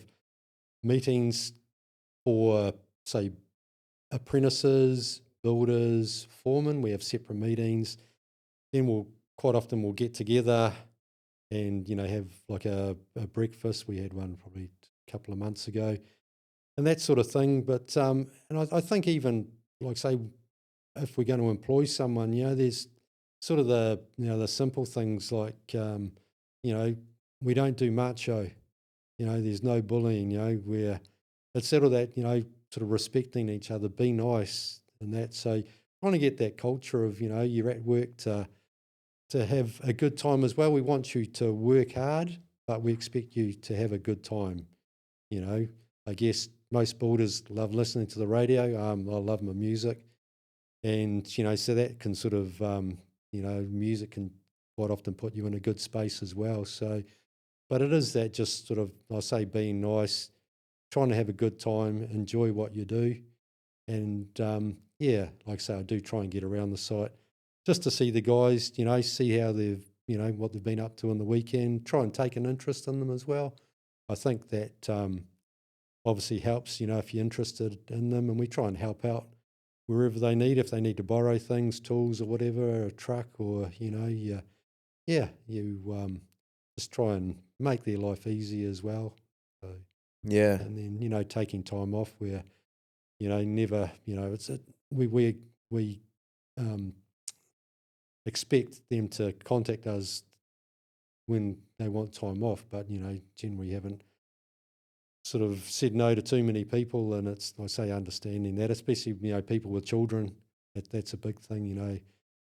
[SPEAKER 1] meetings for, say, apprentices, builders, foremen. We have separate meetings. Then quite often we'll get together and, have like a breakfast. We had one probably a couple of months ago and that sort of thing. But, and I think even like, say, if we're going to employ someone, there's sort of the simple things like, we don't do macho, there's no bullying, where it's sort of that, sort of respecting each other, be nice and that. So trying to get that culture of, you're at work to have a good time as well. We want you to work hard, but we expect you to have a good time. I guess most builders love listening to the radio. I love my music. And, so that can sort of, music can quite often put you in a good space as well. So, but it is that just sort of, I say, being nice, trying to have a good time, enjoy what you do. And, like I say, I do try and get around the site just to see the guys, see how they've, what they've been up to on the weekend, try and take an interest in them as well. I think that obviously helps, if you're interested in them, and we try and help out wherever they need, if they need to borrow things, tools or whatever, a truck or, you just try and make their life easy as well. So, and then, taking time off where, never, we expect them to contact us when they want time off, but, generally haven't sort of said no to too many people, and it's, I say, understanding that, especially, people with children, that's a big thing,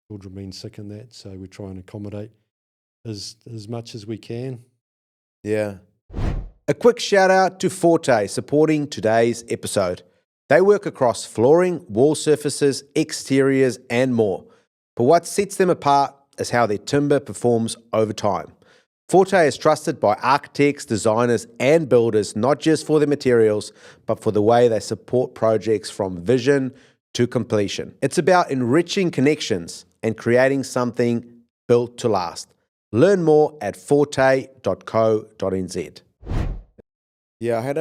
[SPEAKER 1] children being sick and that, so we try and accommodate as much as we can.
[SPEAKER 2] Yeah. A quick shout out to Forte supporting today's episode. They work across flooring, wall surfaces, exteriors, and more. But what sets them apart is how their timber performs over time. Forte is trusted by architects, designers, and builders, not just for their materials, but for the way they support projects from vision to completion. It's about enriching connections and creating something built to last. Learn more at forte.co.nz. Yeah, I had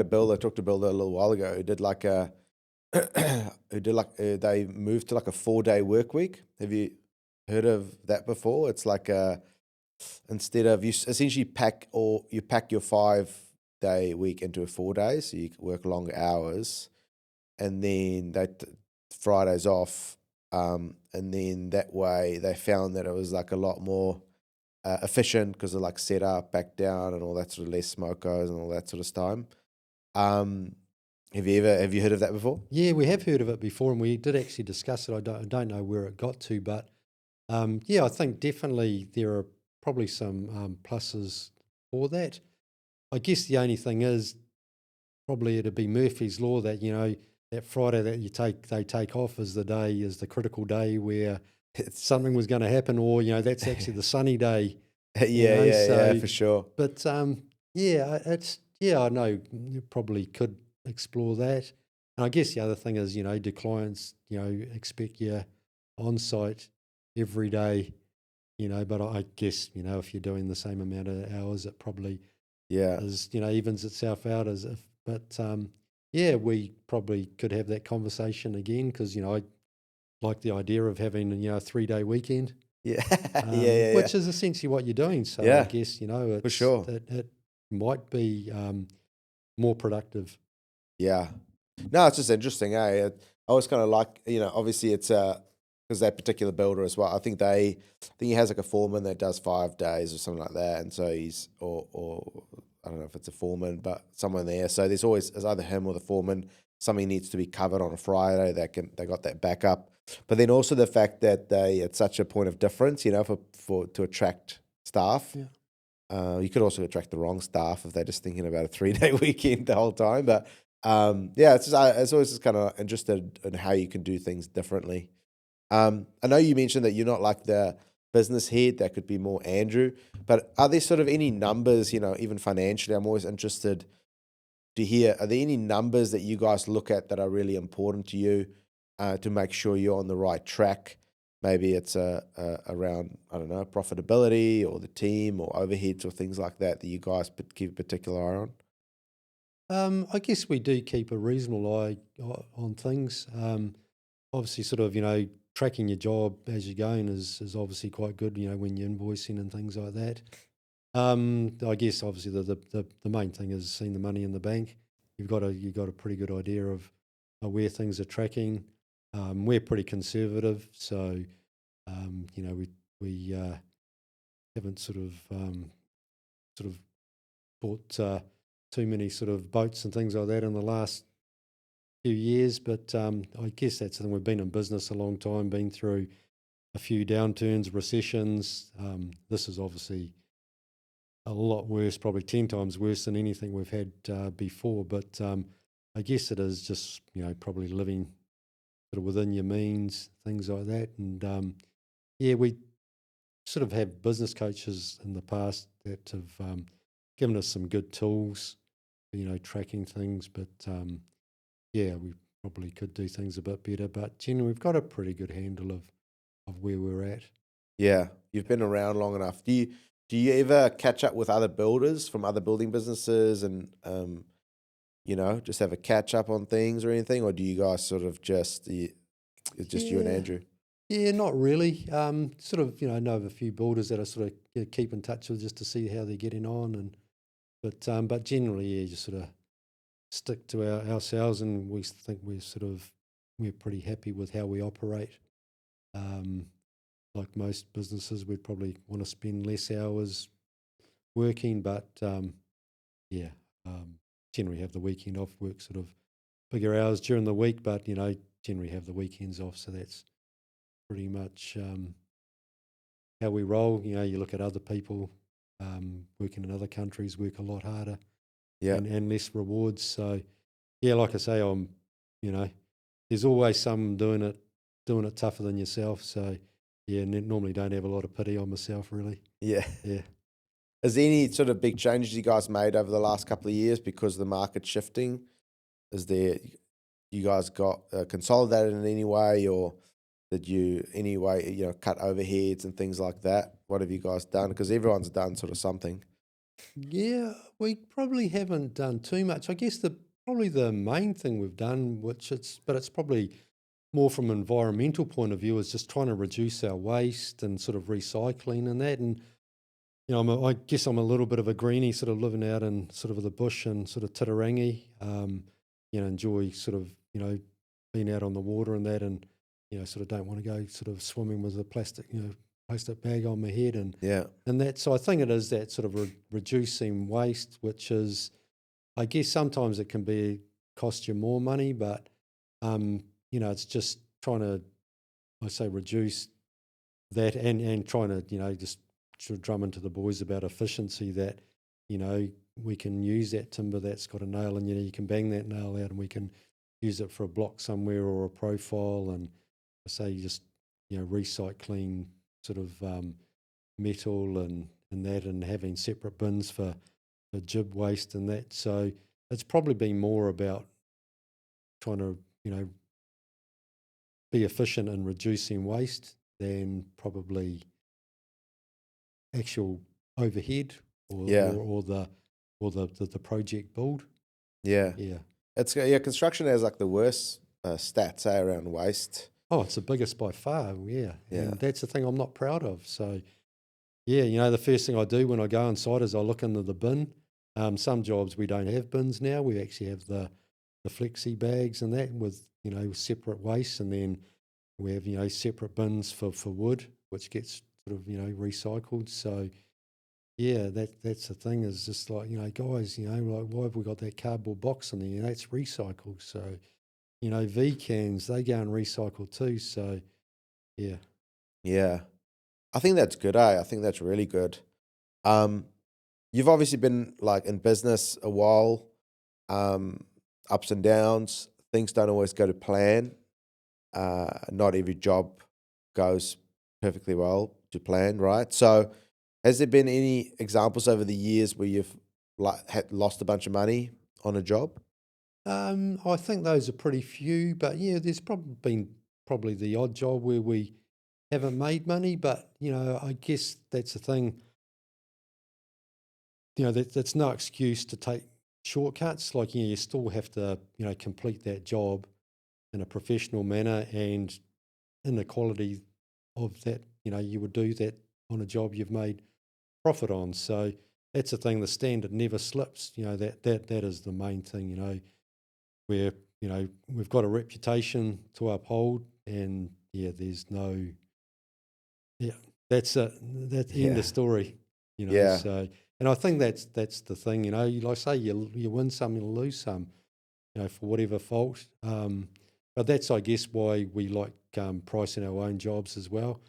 [SPEAKER 2] a builder, talked to a builder a little while ago who did like they moved to like a 4-day work week. Have you heard of that before? It's like instead of, you essentially pack your 5-day week into 4 days, so you work longer hours, and then Fridays off, and then that way they found that it was like a lot more efficient because of like set up, back down, and all that sort of, less smokers and all that sort of time. Have you heard of that before?
[SPEAKER 1] Yeah, we have heard of it before, and we did actually discuss it. I don't know where it got to, but I think definitely there are probably some pluses for that. I guess the only thing is probably it'd be Murphy's Law that, that Friday that they take off is the critical day where something was going to happen, or, that's actually the sunny day
[SPEAKER 2] Yeah, yeah, yeah,
[SPEAKER 1] So,
[SPEAKER 2] for sure.
[SPEAKER 1] but I know you probably could explore that. And I guess the other thing is, do clients, expect you on site every day, but I guess, if you're doing the same amount of hours, it probably
[SPEAKER 2] Yeah.
[SPEAKER 1] is, evens itself out as if, but we probably could have that conversation again because, I like the idea of having, a 3-day weekend,
[SPEAKER 2] Yeah. Yeah, yeah, yeah.
[SPEAKER 1] which is essentially what you're doing. So I
[SPEAKER 2] Yeah,
[SPEAKER 1] guess,
[SPEAKER 2] for sure.
[SPEAKER 1] it might be more productive.
[SPEAKER 2] Yeah. No, it's just interesting, eh? I always kind of like, obviously it's because that particular builder as well. I think he has like a foreman that does 5 days or something like that, and so he's or I don't know if it's a foreman, but someone there. So it's either him or the foreman. Something needs to be covered on a Friday. They got that backup, but then also the fact that it's such a point of difference, for to attract staff.
[SPEAKER 1] Yeah.
[SPEAKER 2] You could also attract the wrong staff if they're just thinking about a 3-day weekend the whole time. But yeah, it's always just kind of interested in how you can do things differently. I know you mentioned that you're not like the business head, that could be more Andrew, but are there sort of any numbers, even financially? I'm always interested to hear, are there any numbers that you guys look at that are really important to you to make sure you're on the right track? Maybe it's around, I don't know, profitability or the team or overheads or things like that that you guys keep a particular eye on?
[SPEAKER 1] I guess we do keep a reasonable eye on things. Obviously, sort of, tracking your job as you're going is obviously quite good, when you're invoicing and things like that. I guess obviously the main thing is seeing the money in the bank. You've got a pretty good idea of where things are tracking. We're pretty conservative, so we haven't sort of bought too many sort of boats and things like that in the last few years. But I guess that's the thing. We've been in business a long time, been through a few downturns, recessions. This is obviously a lot worse, probably 10 times worse than anything we've had before. But I guess it is just, probably living sort of within your means, things like that. And we sort of have business coaches in the past that have given us some good tools, tracking things. But we probably could do things a bit better. But generally, we've got a pretty good handle of where we're at.
[SPEAKER 2] Yeah, you've been around long enough. Do you ever catch up with other builders from other building businesses and just have a catch up on things or anything, or do you guys sort of it's just you and
[SPEAKER 1] Yeah.
[SPEAKER 2] Andrew?
[SPEAKER 1] Yeah, not really. Sort of, I know of a few builders that I sort of keep in touch with just to see how they're getting on, but generally, just sort of stick to ourselves, and we think we're pretty happy with how we operate. Um, like most businesses, we'd probably want to spend less hours working, but yeah, generally have the weekend off. Work sort of bigger hours during the week, but generally have the weekends off. So that's pretty much how we roll. You look at other people working in other countries, work a lot harder
[SPEAKER 2] Yeah.
[SPEAKER 1] and less rewards. So yeah, like I say, there's always some doing it tougher than yourself. So yeah, normally don't have a lot of pity on myself, really.
[SPEAKER 2] Yeah.
[SPEAKER 1] Yeah.
[SPEAKER 2] Is there any sort of big changes you guys made over the last couple of years because of the market shifting? Is there you guys got consolidated in any way, or did you any way cut overheads and things like that? What have you guys done? Because everyone's done sort of something.
[SPEAKER 1] Yeah, we probably haven't done too much. I guess probably the main thing we've done, but it's probably more from an environmental point of view, is just trying to reduce our waste and sort of recycling and that. And I guess I'm a little bit of a greenie, sort of living out in sort of the bush and sort of Titirangi. Enjoy sort of being out on the water and that, and sort of don't want to go sort of swimming with a plastic bag on my head
[SPEAKER 2] Yeah.
[SPEAKER 1] and that. So I think it is that sort of reducing waste, which is, I guess sometimes it can cost you more money, but it's just trying to, I say, reduce that and trying to just sort of drum into the boys about efficiency, that we can use that timber that's got a nail, and you can bang that nail out and we can use it for a block somewhere or a profile, and I say just recycling sort of metal and having separate bins for jib waste and that. So it's probably been more about trying to, be efficient in reducing waste than probably actual overhead or
[SPEAKER 2] Yeah.
[SPEAKER 1] the project build.
[SPEAKER 2] Yeah.
[SPEAKER 1] Yeah.
[SPEAKER 2] Construction has like the worst stats around waste.
[SPEAKER 1] Oh, it's the biggest by far. Yeah.
[SPEAKER 2] Yeah.
[SPEAKER 1] And that's the thing I'm not proud of. So, yeah, the first thing I do when I go on site is I look into the bin. Some jobs we don't have bins now. We actually have the flexi bags and that with, separate waste, and then we have, separate bins for wood, which gets sort of, recycled. So, yeah, that's the thing is just like, guys, like why have we got that cardboard box in there? That's recycled. So, V cans, they go and recycle too. So, yeah.
[SPEAKER 2] Yeah. I think that's good, I think that's really good. You've obviously been like in business a while, ups and downs. Things don't always go to plan. Not every job goes perfectly well to plan, right? So, has there been any examples over the years where you've had lost a bunch of money on a job?
[SPEAKER 1] I think those are pretty few, but yeah, there's probably been the odd job where we haven't made money, but I guess that's the thing. That's no excuse to take shortcuts. Like, you still have to, complete that job in a professional manner and in the quality of that. You would do that on a job you've made profit on. So that's the thing. The standard never slips. That is the main thing. Where we've got a reputation to uphold, and there's no, that's it. That's the end
[SPEAKER 2] Yeah.
[SPEAKER 1] of story.
[SPEAKER 2] Yeah.
[SPEAKER 1] So, and I think that's the thing. Like I say, you win some, you lose some. For whatever fault. But that's, I guess, why we like pricing our own jobs as well.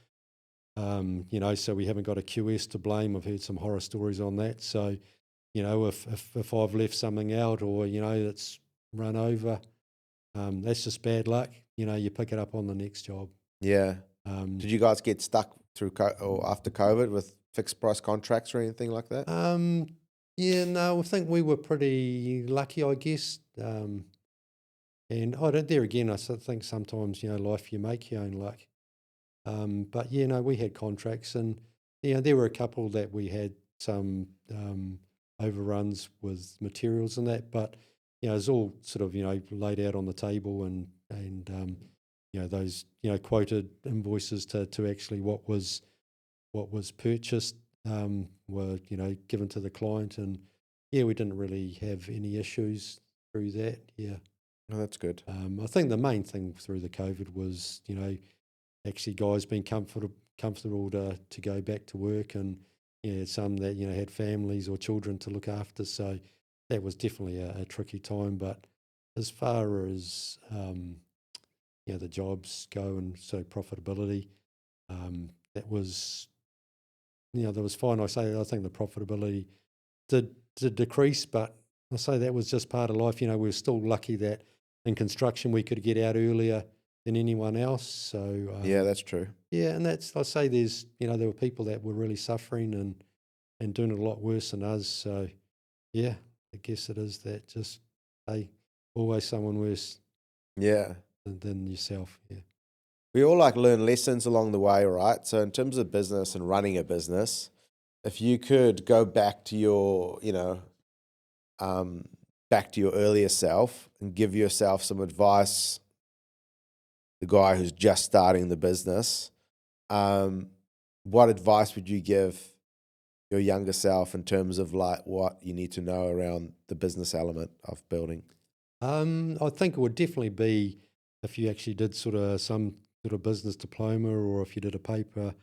[SPEAKER 1] So we haven't got a QS to blame. I've heard some horror stories on that. So, if I've left something out or, it's run over, that's just bad luck. You pick it up on the next job.
[SPEAKER 2] Yeah.
[SPEAKER 1] Um,
[SPEAKER 2] Did you guys get stuck through or after COVID with fixed price contracts or anything like that?
[SPEAKER 1] no, I think we were pretty lucky, I guess. And I don't, there again, think sometimes, life, you make your own luck. But no, we had contracts, and there were a couple that we had some overruns with materials and that, but it's all sort of laid out on the table, and those quoted invoices to actually what was purchased were given to the client, and we didn't really have any issues through that. Yeah.
[SPEAKER 2] Oh, that's good.
[SPEAKER 1] I think the main thing through the COVID was actually guys being comfortable to go back to work, and some that had families or children to look after, so that was definitely a tricky time. But as far as the jobs go and so profitability, that was that was fine. I think the profitability did decrease, but I say that was just part of life. We were still lucky that in construction we could get out earlier than anyone else. So
[SPEAKER 2] Yeah, that's true.
[SPEAKER 1] yeah, and that's, I say, there's there were people that were really suffering and doing it a lot worse than us. So yeah, I guess it is that, just always someone worse
[SPEAKER 2] Yeah.
[SPEAKER 1] than yourself. Yeah.
[SPEAKER 2] We all like learn lessons along the way, right? So in terms of business and running a business, if you could go back to your, back to your earlier self and give yourself some advice, the guy who's just starting the business, what advice would you give your younger self in terms of like what you need to know around the business element of building?
[SPEAKER 1] I think it would definitely be if you actually did some sort of business diploma, or if you did a paper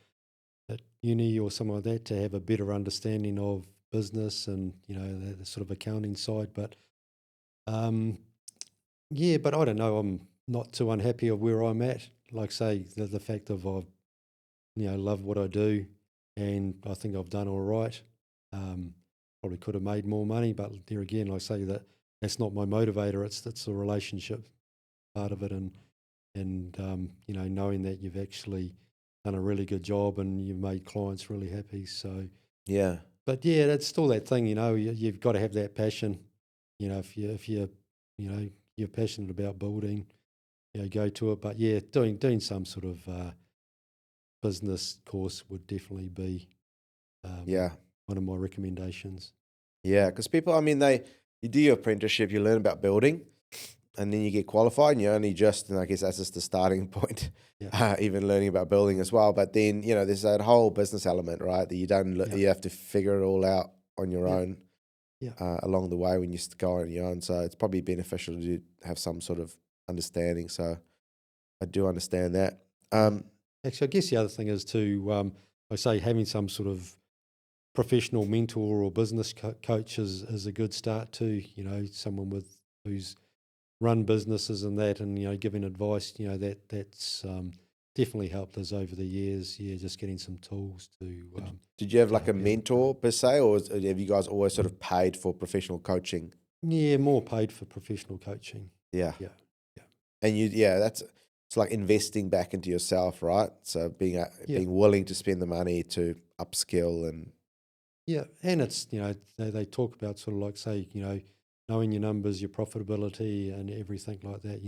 [SPEAKER 1] at uni or something like that, to have a better understanding of business and the sort of accounting side. But but I don't know. I'm not too unhappy of where I'm at. Like say the fact of I love what I do, and I think I've done all right. Probably could have made more money, but there again, I say that's not my motivator. It's the relationship part of it, and knowing that you've actually done a really good job and you've made clients really happy. So
[SPEAKER 2] Yeah.
[SPEAKER 1] But yeah, it's still that thing, you've got to have that passion. If you're passionate about building, go to it. But yeah, doing some sort of business course would definitely be um,
[SPEAKER 2] Yeah.
[SPEAKER 1] one of my recommendations.
[SPEAKER 2] Yeah. Because people, I mean, you do your apprenticeship, you learn about building, and then you get qualified, and you're only just, and I guess that's just the starting point,
[SPEAKER 1] Yeah,
[SPEAKER 2] even learning about building as well. But then, there's that whole business element, right? That
[SPEAKER 1] yeah,
[SPEAKER 2] you have to figure it all out on your
[SPEAKER 1] yeah,
[SPEAKER 2] own
[SPEAKER 1] yeah.
[SPEAKER 2] along the way when you go on your own. So it's probably beneficial to have some sort of understanding. So I do understand that.
[SPEAKER 1] Yeah. Actually, I guess the other thing is to, I say, having some sort of professional mentor or business coach is a good start too. Someone who's run businesses and that, and giving advice. That's definitely helped us over the years. Yeah, just getting some tools
[SPEAKER 2] Did you have
[SPEAKER 1] to
[SPEAKER 2] like a
[SPEAKER 1] help out.
[SPEAKER 2] mentor per se, or have you guys always sort of paid for professional coaching?
[SPEAKER 1] Yeah, more paid for professional coaching.
[SPEAKER 2] Yeah.
[SPEAKER 1] Yeah, yeah,
[SPEAKER 2] And it's like investing back into yourself, right? So
[SPEAKER 1] yeah.
[SPEAKER 2] being willing to spend the money to upskill and
[SPEAKER 1] Yeah, and it's they talk about sort of like say knowing your numbers, your profitability, and everything like that.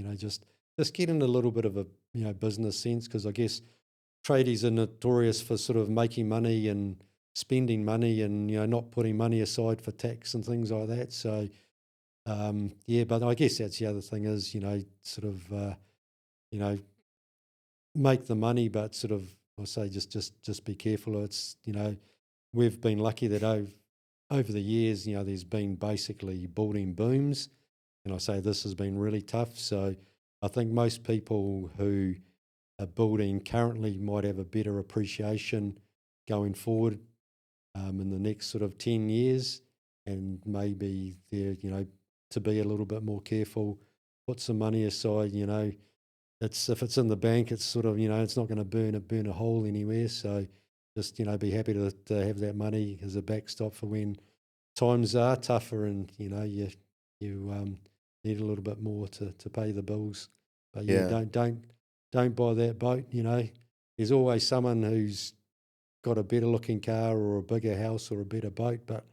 [SPEAKER 1] Just getting a little bit of a business sense, because I guess tradies are notorious for sort of making money and spending money and not putting money aside for tax and things like that. So yeah, but I guess that's the other thing is sort of you know make the money, but sort of I say just be careful. It's we've been lucky that over the years, there's been basically building booms, and I say this has been really tough. So I think most people who are building currently might have a better appreciation going forward in the next sort of 10 years, and maybe they're to be a little bit more careful, put some money aside. It's if it's in the bank, it's sort of it's not going to burn a hole anywhere. So just be happy to have that money as a backstop for when times are tougher and you need a little bit more to pay the bills. But yeah,
[SPEAKER 2] yeah,
[SPEAKER 1] don't buy that boat. There's always someone who's got a better looking car or a bigger house or a better boat. But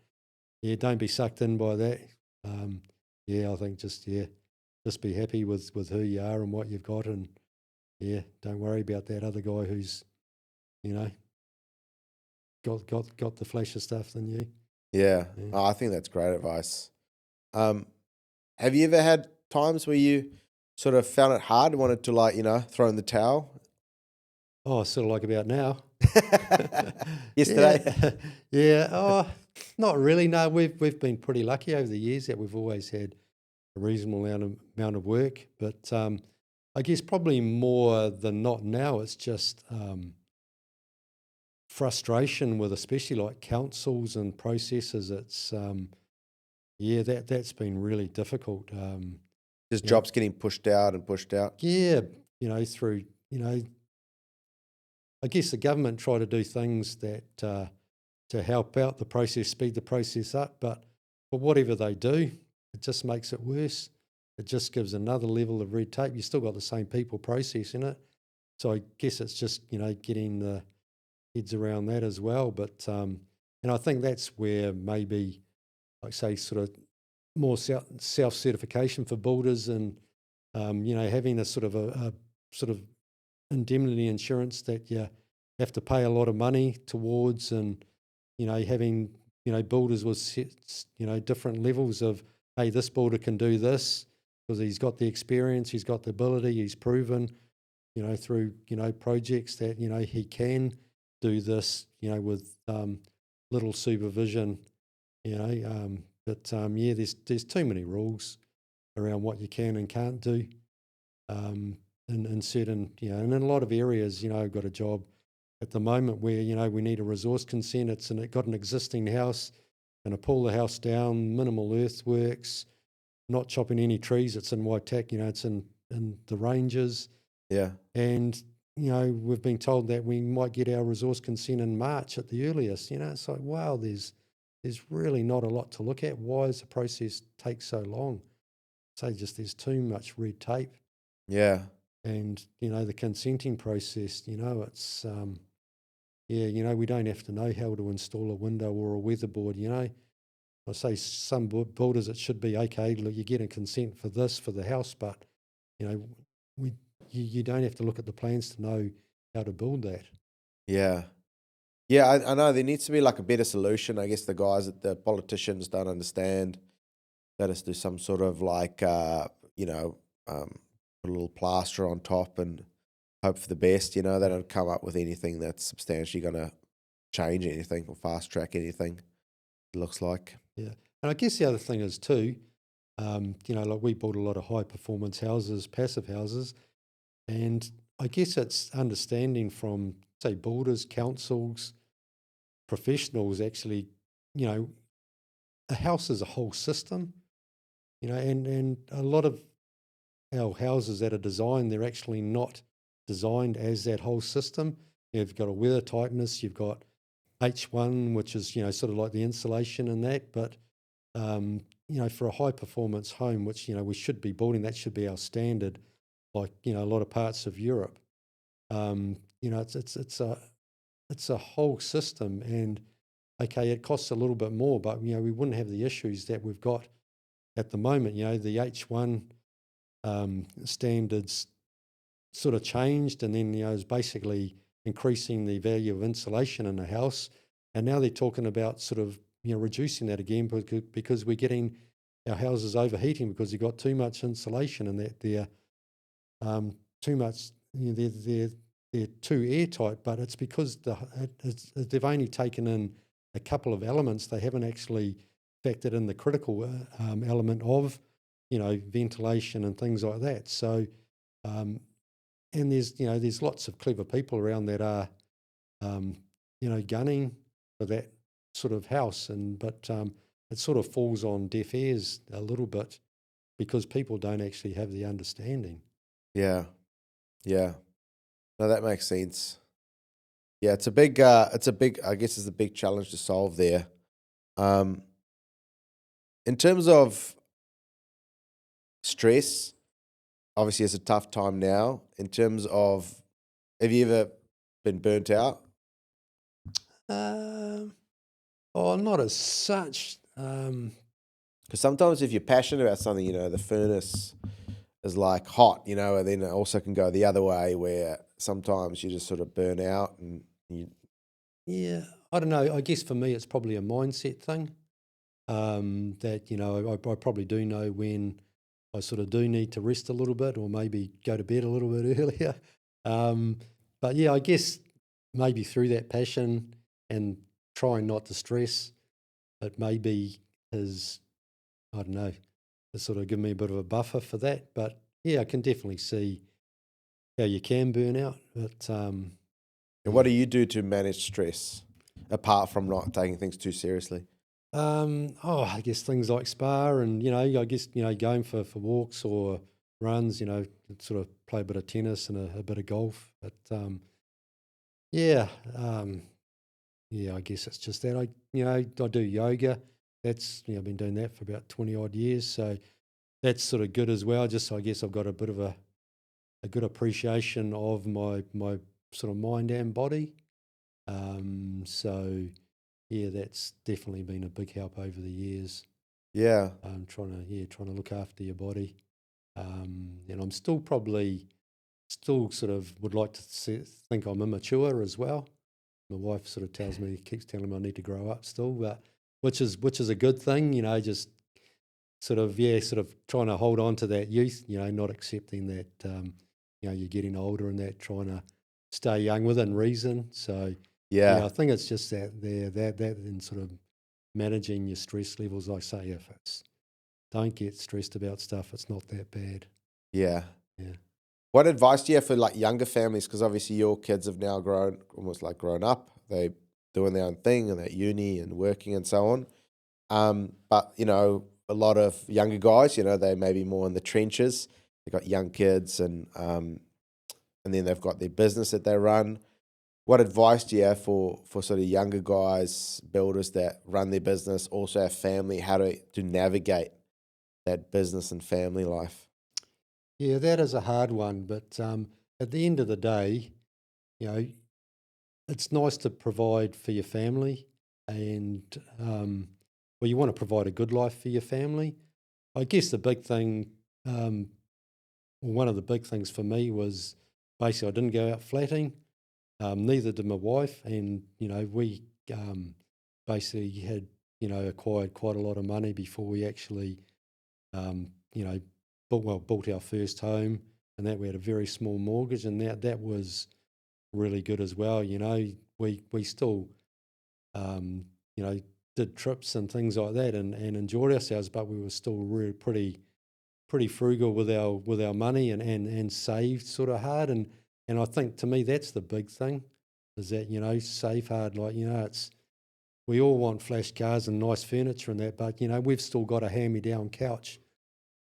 [SPEAKER 1] yeah, don't be sucked in by that. Um, yeah, I think just be happy with who you are and what you've got, and yeah, don't worry about that other guy who's you know got the flashier stuff than you.
[SPEAKER 2] yeah.
[SPEAKER 1] Yeah.
[SPEAKER 2] Oh, I think that's great advice. Um, have you ever had times where you sort of found it hard and wanted to throw in the towel?
[SPEAKER 1] Oh, sort of like about now.
[SPEAKER 2] Yesterday?
[SPEAKER 1] Yeah, yeah. Oh, not really. No, we've been pretty lucky over the years that we've always had a reasonable amount of work. But I guess probably more than not now, it's just frustration with especially like councils and processes. It's yeah, that's been really difficult.
[SPEAKER 2] Just
[SPEAKER 1] You know,
[SPEAKER 2] jobs getting pushed out and pushed out?
[SPEAKER 1] yeah, through I guess the government try to do things that to help out the process, speed the process up, but whatever they do, it just makes it worse. It just gives another level of red tape. You still got the same people processing it, so I guess it's just getting the heads around that as well. But and I think that's where maybe like say sort of more self certification for builders and having a sort of a sort of indemnity insurance that you have to pay a lot of money towards, and having builders with different levels of, hey, this builder can do this because he's got the experience, he's got the ability, he's proven through projects that he can do this with little supervision, yeah, there's too many rules around what you can and can't do um, in certain, and in a lot of areas, I've got a job at the moment where, we need a resource consent. It got an existing house, and I pull the house down, minimal earthworks, not chopping any trees. It's in Waitak, it's in the ranges.
[SPEAKER 2] Yeah.
[SPEAKER 1] And, we've been told that we might get our resource consent in March at the earliest. It's like, wow, there's really not a lot to look at. Why does the process take so long? Say just there's too much red tape.
[SPEAKER 2] Yeah.
[SPEAKER 1] And the consenting process, it's Yeah, we don't have to know how to install a window or a weatherboard. I say some builders, it should be, okay, look, you're getting consent for this for the house, but, you know, we you don't have to look at the plans to know how to build that.
[SPEAKER 2] Yeah. Yeah, I know there needs to be like a better solution. I guess the politicians don't understand. Let us do some sort of like, put a little plaster on top and hope for the best. They don't come up with anything that's substantially going to change anything or fast track anything, it looks like.
[SPEAKER 1] Yeah. And I guess the other thing is too, like we build a lot of high performance houses, passive houses, and I guess it's understanding from, say, builders, councils, professionals actually, you know, a house is a whole system, and a lot of our houses that are designed, they're actually not designed as that whole system. You've got a weather tightness, you've got H1, which is, sort of like the insulation and that, but for a high performance home, which, we should be building, that should be our standard, like, a lot of parts of Europe. It's a whole system, and okay, it costs a little bit more, but, we wouldn't have the issues that we've got at the moment. The H1 standards sort of changed, and then, is basically increasing the value of insulation in the house. And now they're talking about sort of, reducing that again because we're getting our houses overheating because you've got too much insulation and that they're too much, they're too airtight, but it's because they've only taken in a couple of elements. They haven't actually factored in the critical element of, ventilation and things like that. So, and there's lots of clever people around that are, gunning for that sort of house, but it sort of falls on deaf ears a little bit because people don't actually have the understanding.
[SPEAKER 2] Yeah. Yeah. No, that makes sense. Yeah, I guess it's a big challenge to solve there. Um, in terms of stress, obviously it's a tough time now. In terms of, have you ever been burnt out?
[SPEAKER 1] Um, oh, not as such.
[SPEAKER 2] Because sometimes if you're passionate about something, the furnace is like hot, and then it also can go the other way where sometimes you just sort of burn out and you.
[SPEAKER 1] Yeah, I don't know. I guess for me, it's probably a mindset thing. That I probably do know when I sort of do need to rest a little bit, or maybe go to bed a little bit earlier. Um, but yeah, I guess maybe through that passion and trying not to stress, it maybe is, I don't know, it's sort of given me a bit of a buffer for that. But yeah, I can definitely see how you can burn out. But
[SPEAKER 2] And what
[SPEAKER 1] yeah.
[SPEAKER 2] do you do to manage stress apart from not taking things too seriously?
[SPEAKER 1] I guess things like spa and, I guess, going for walks or runs, sort of play a bit of tennis and a bit of golf. But yeah, yeah, I guess it's just that. I do yoga. That's, I've been doing that for about 20 odd years. So that's sort of good as well. Just, I guess I've got a bit of a good appreciation of my sort of mind and body. So yeah, that's definitely been a big help over the years.
[SPEAKER 2] Yeah.
[SPEAKER 1] Trying to look after your body. And I'm still sort of would like to think I'm immature as well. My wife sort of keeps telling me I need to grow up still, but which is a good thing, just sort of trying to hold on to that youth, not accepting that, you're getting older and that trying to stay young within reason. So yeah,
[SPEAKER 2] Yeah.
[SPEAKER 1] I think it's just that and sort of managing your stress levels. I say, if it's don't get stressed about stuff, it's not that bad.
[SPEAKER 2] Yeah.
[SPEAKER 1] Yeah.
[SPEAKER 2] What advice do you have for like younger families? Because obviously your kids have now grown up. They doing their own thing and at uni and working and so on. But a lot of younger guys, they may be more in the trenches. They've got young kids and then they've got their business that they run. What advice do you have for sort of younger guys, builders that run their business, also have family, how to navigate that business and family life?
[SPEAKER 1] Yeah, that is a hard one, but at the end of the day, you know, it's nice to provide for your family, and well, you want to provide a good life for your family. I guess the big thing, one of the big things for me was basically I didn't go out flatting. Neither did my wife, and we basically had acquired quite a lot of money before we actually built our first home, and that we had a very small mortgage, and that was really good as well. We still did trips and things like that, and enjoyed ourselves, but we were still really pretty frugal with our money, and saved sort of hard, and I think to me that's the big thing, is that save hard. Like it's, we all want flash cars and nice furniture and that, but we've still got a hand-me-down couch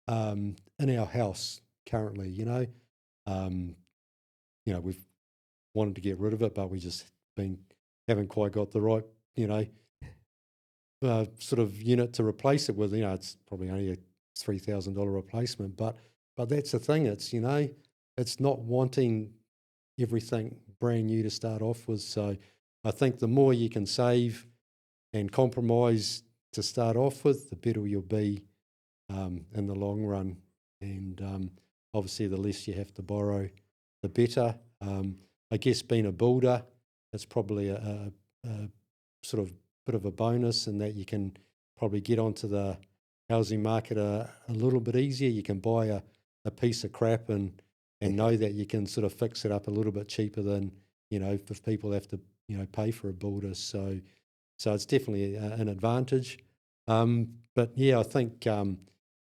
[SPEAKER 1] in our house currently. We've wanted to get rid of it, but we just haven't quite got the right sort of unit to replace it with. It's probably only a $3,000 replacement, but that's the thing. It's it's not wanting everything brand new to start off with. So I think the more you can save and compromise to start off with, the better you'll be in the long run. And obviously, the less you have to borrow, the better. I guess being a builder, it's probably a sort of bit of a bonus, in that you can probably get onto the housing market a little bit easier. You can buy a piece of crap and know that you can sort of fix it up a little bit cheaper than if people have to pay for a builder. So it's definitely an advantage. But yeah, I think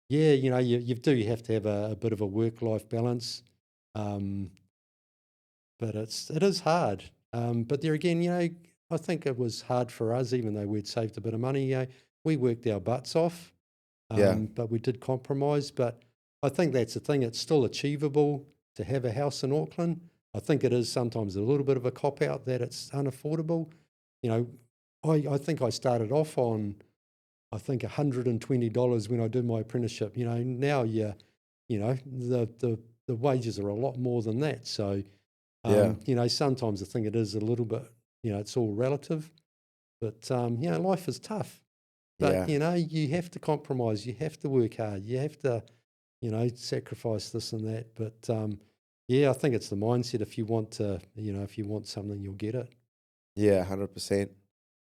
[SPEAKER 1] you do have to have a bit of a work-life balance. But it is hard. But there again, I think it was hard for us, even though we'd saved a bit of money. We worked our butts off, but we did compromise. But I think that's the thing. It's still achievable to have a house in Auckland. I think it is sometimes a little bit of a cop-out that it's unaffordable. I think I started off on, I think, $120 when I did my apprenticeship. Now the wages are a lot more than that. So sometimes I think it is a little bit, it's all relative. But life is tough. But you have to compromise. You have to work hard. You have to sacrifice this and that. But I think it's the mindset. If you want if you want something, you'll get it.
[SPEAKER 2] Yeah, 100%.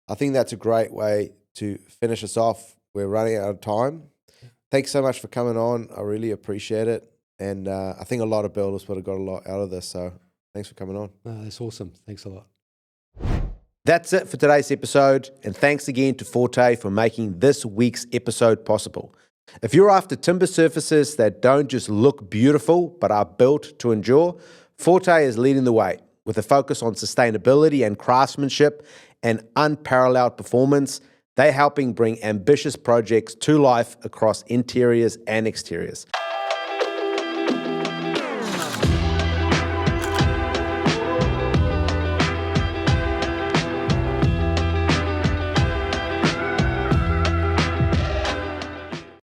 [SPEAKER 2] I think that's a great way to finish us off. We're running out of time. Thanks so much for coming on. I really appreciate it. And I think a lot of builders would have got a lot out of this. So thanks for coming on.
[SPEAKER 1] That's awesome. Thanks a lot.
[SPEAKER 2] That's it for today's episode. And thanks again to Forte for making this week's episode possible. If you're after timber surfaces that don't just look beautiful, but are built to endure, Forte is leading the way with a focus on sustainability and craftsmanship and unparalleled performance. They're helping bring ambitious projects to life across interiors and exteriors.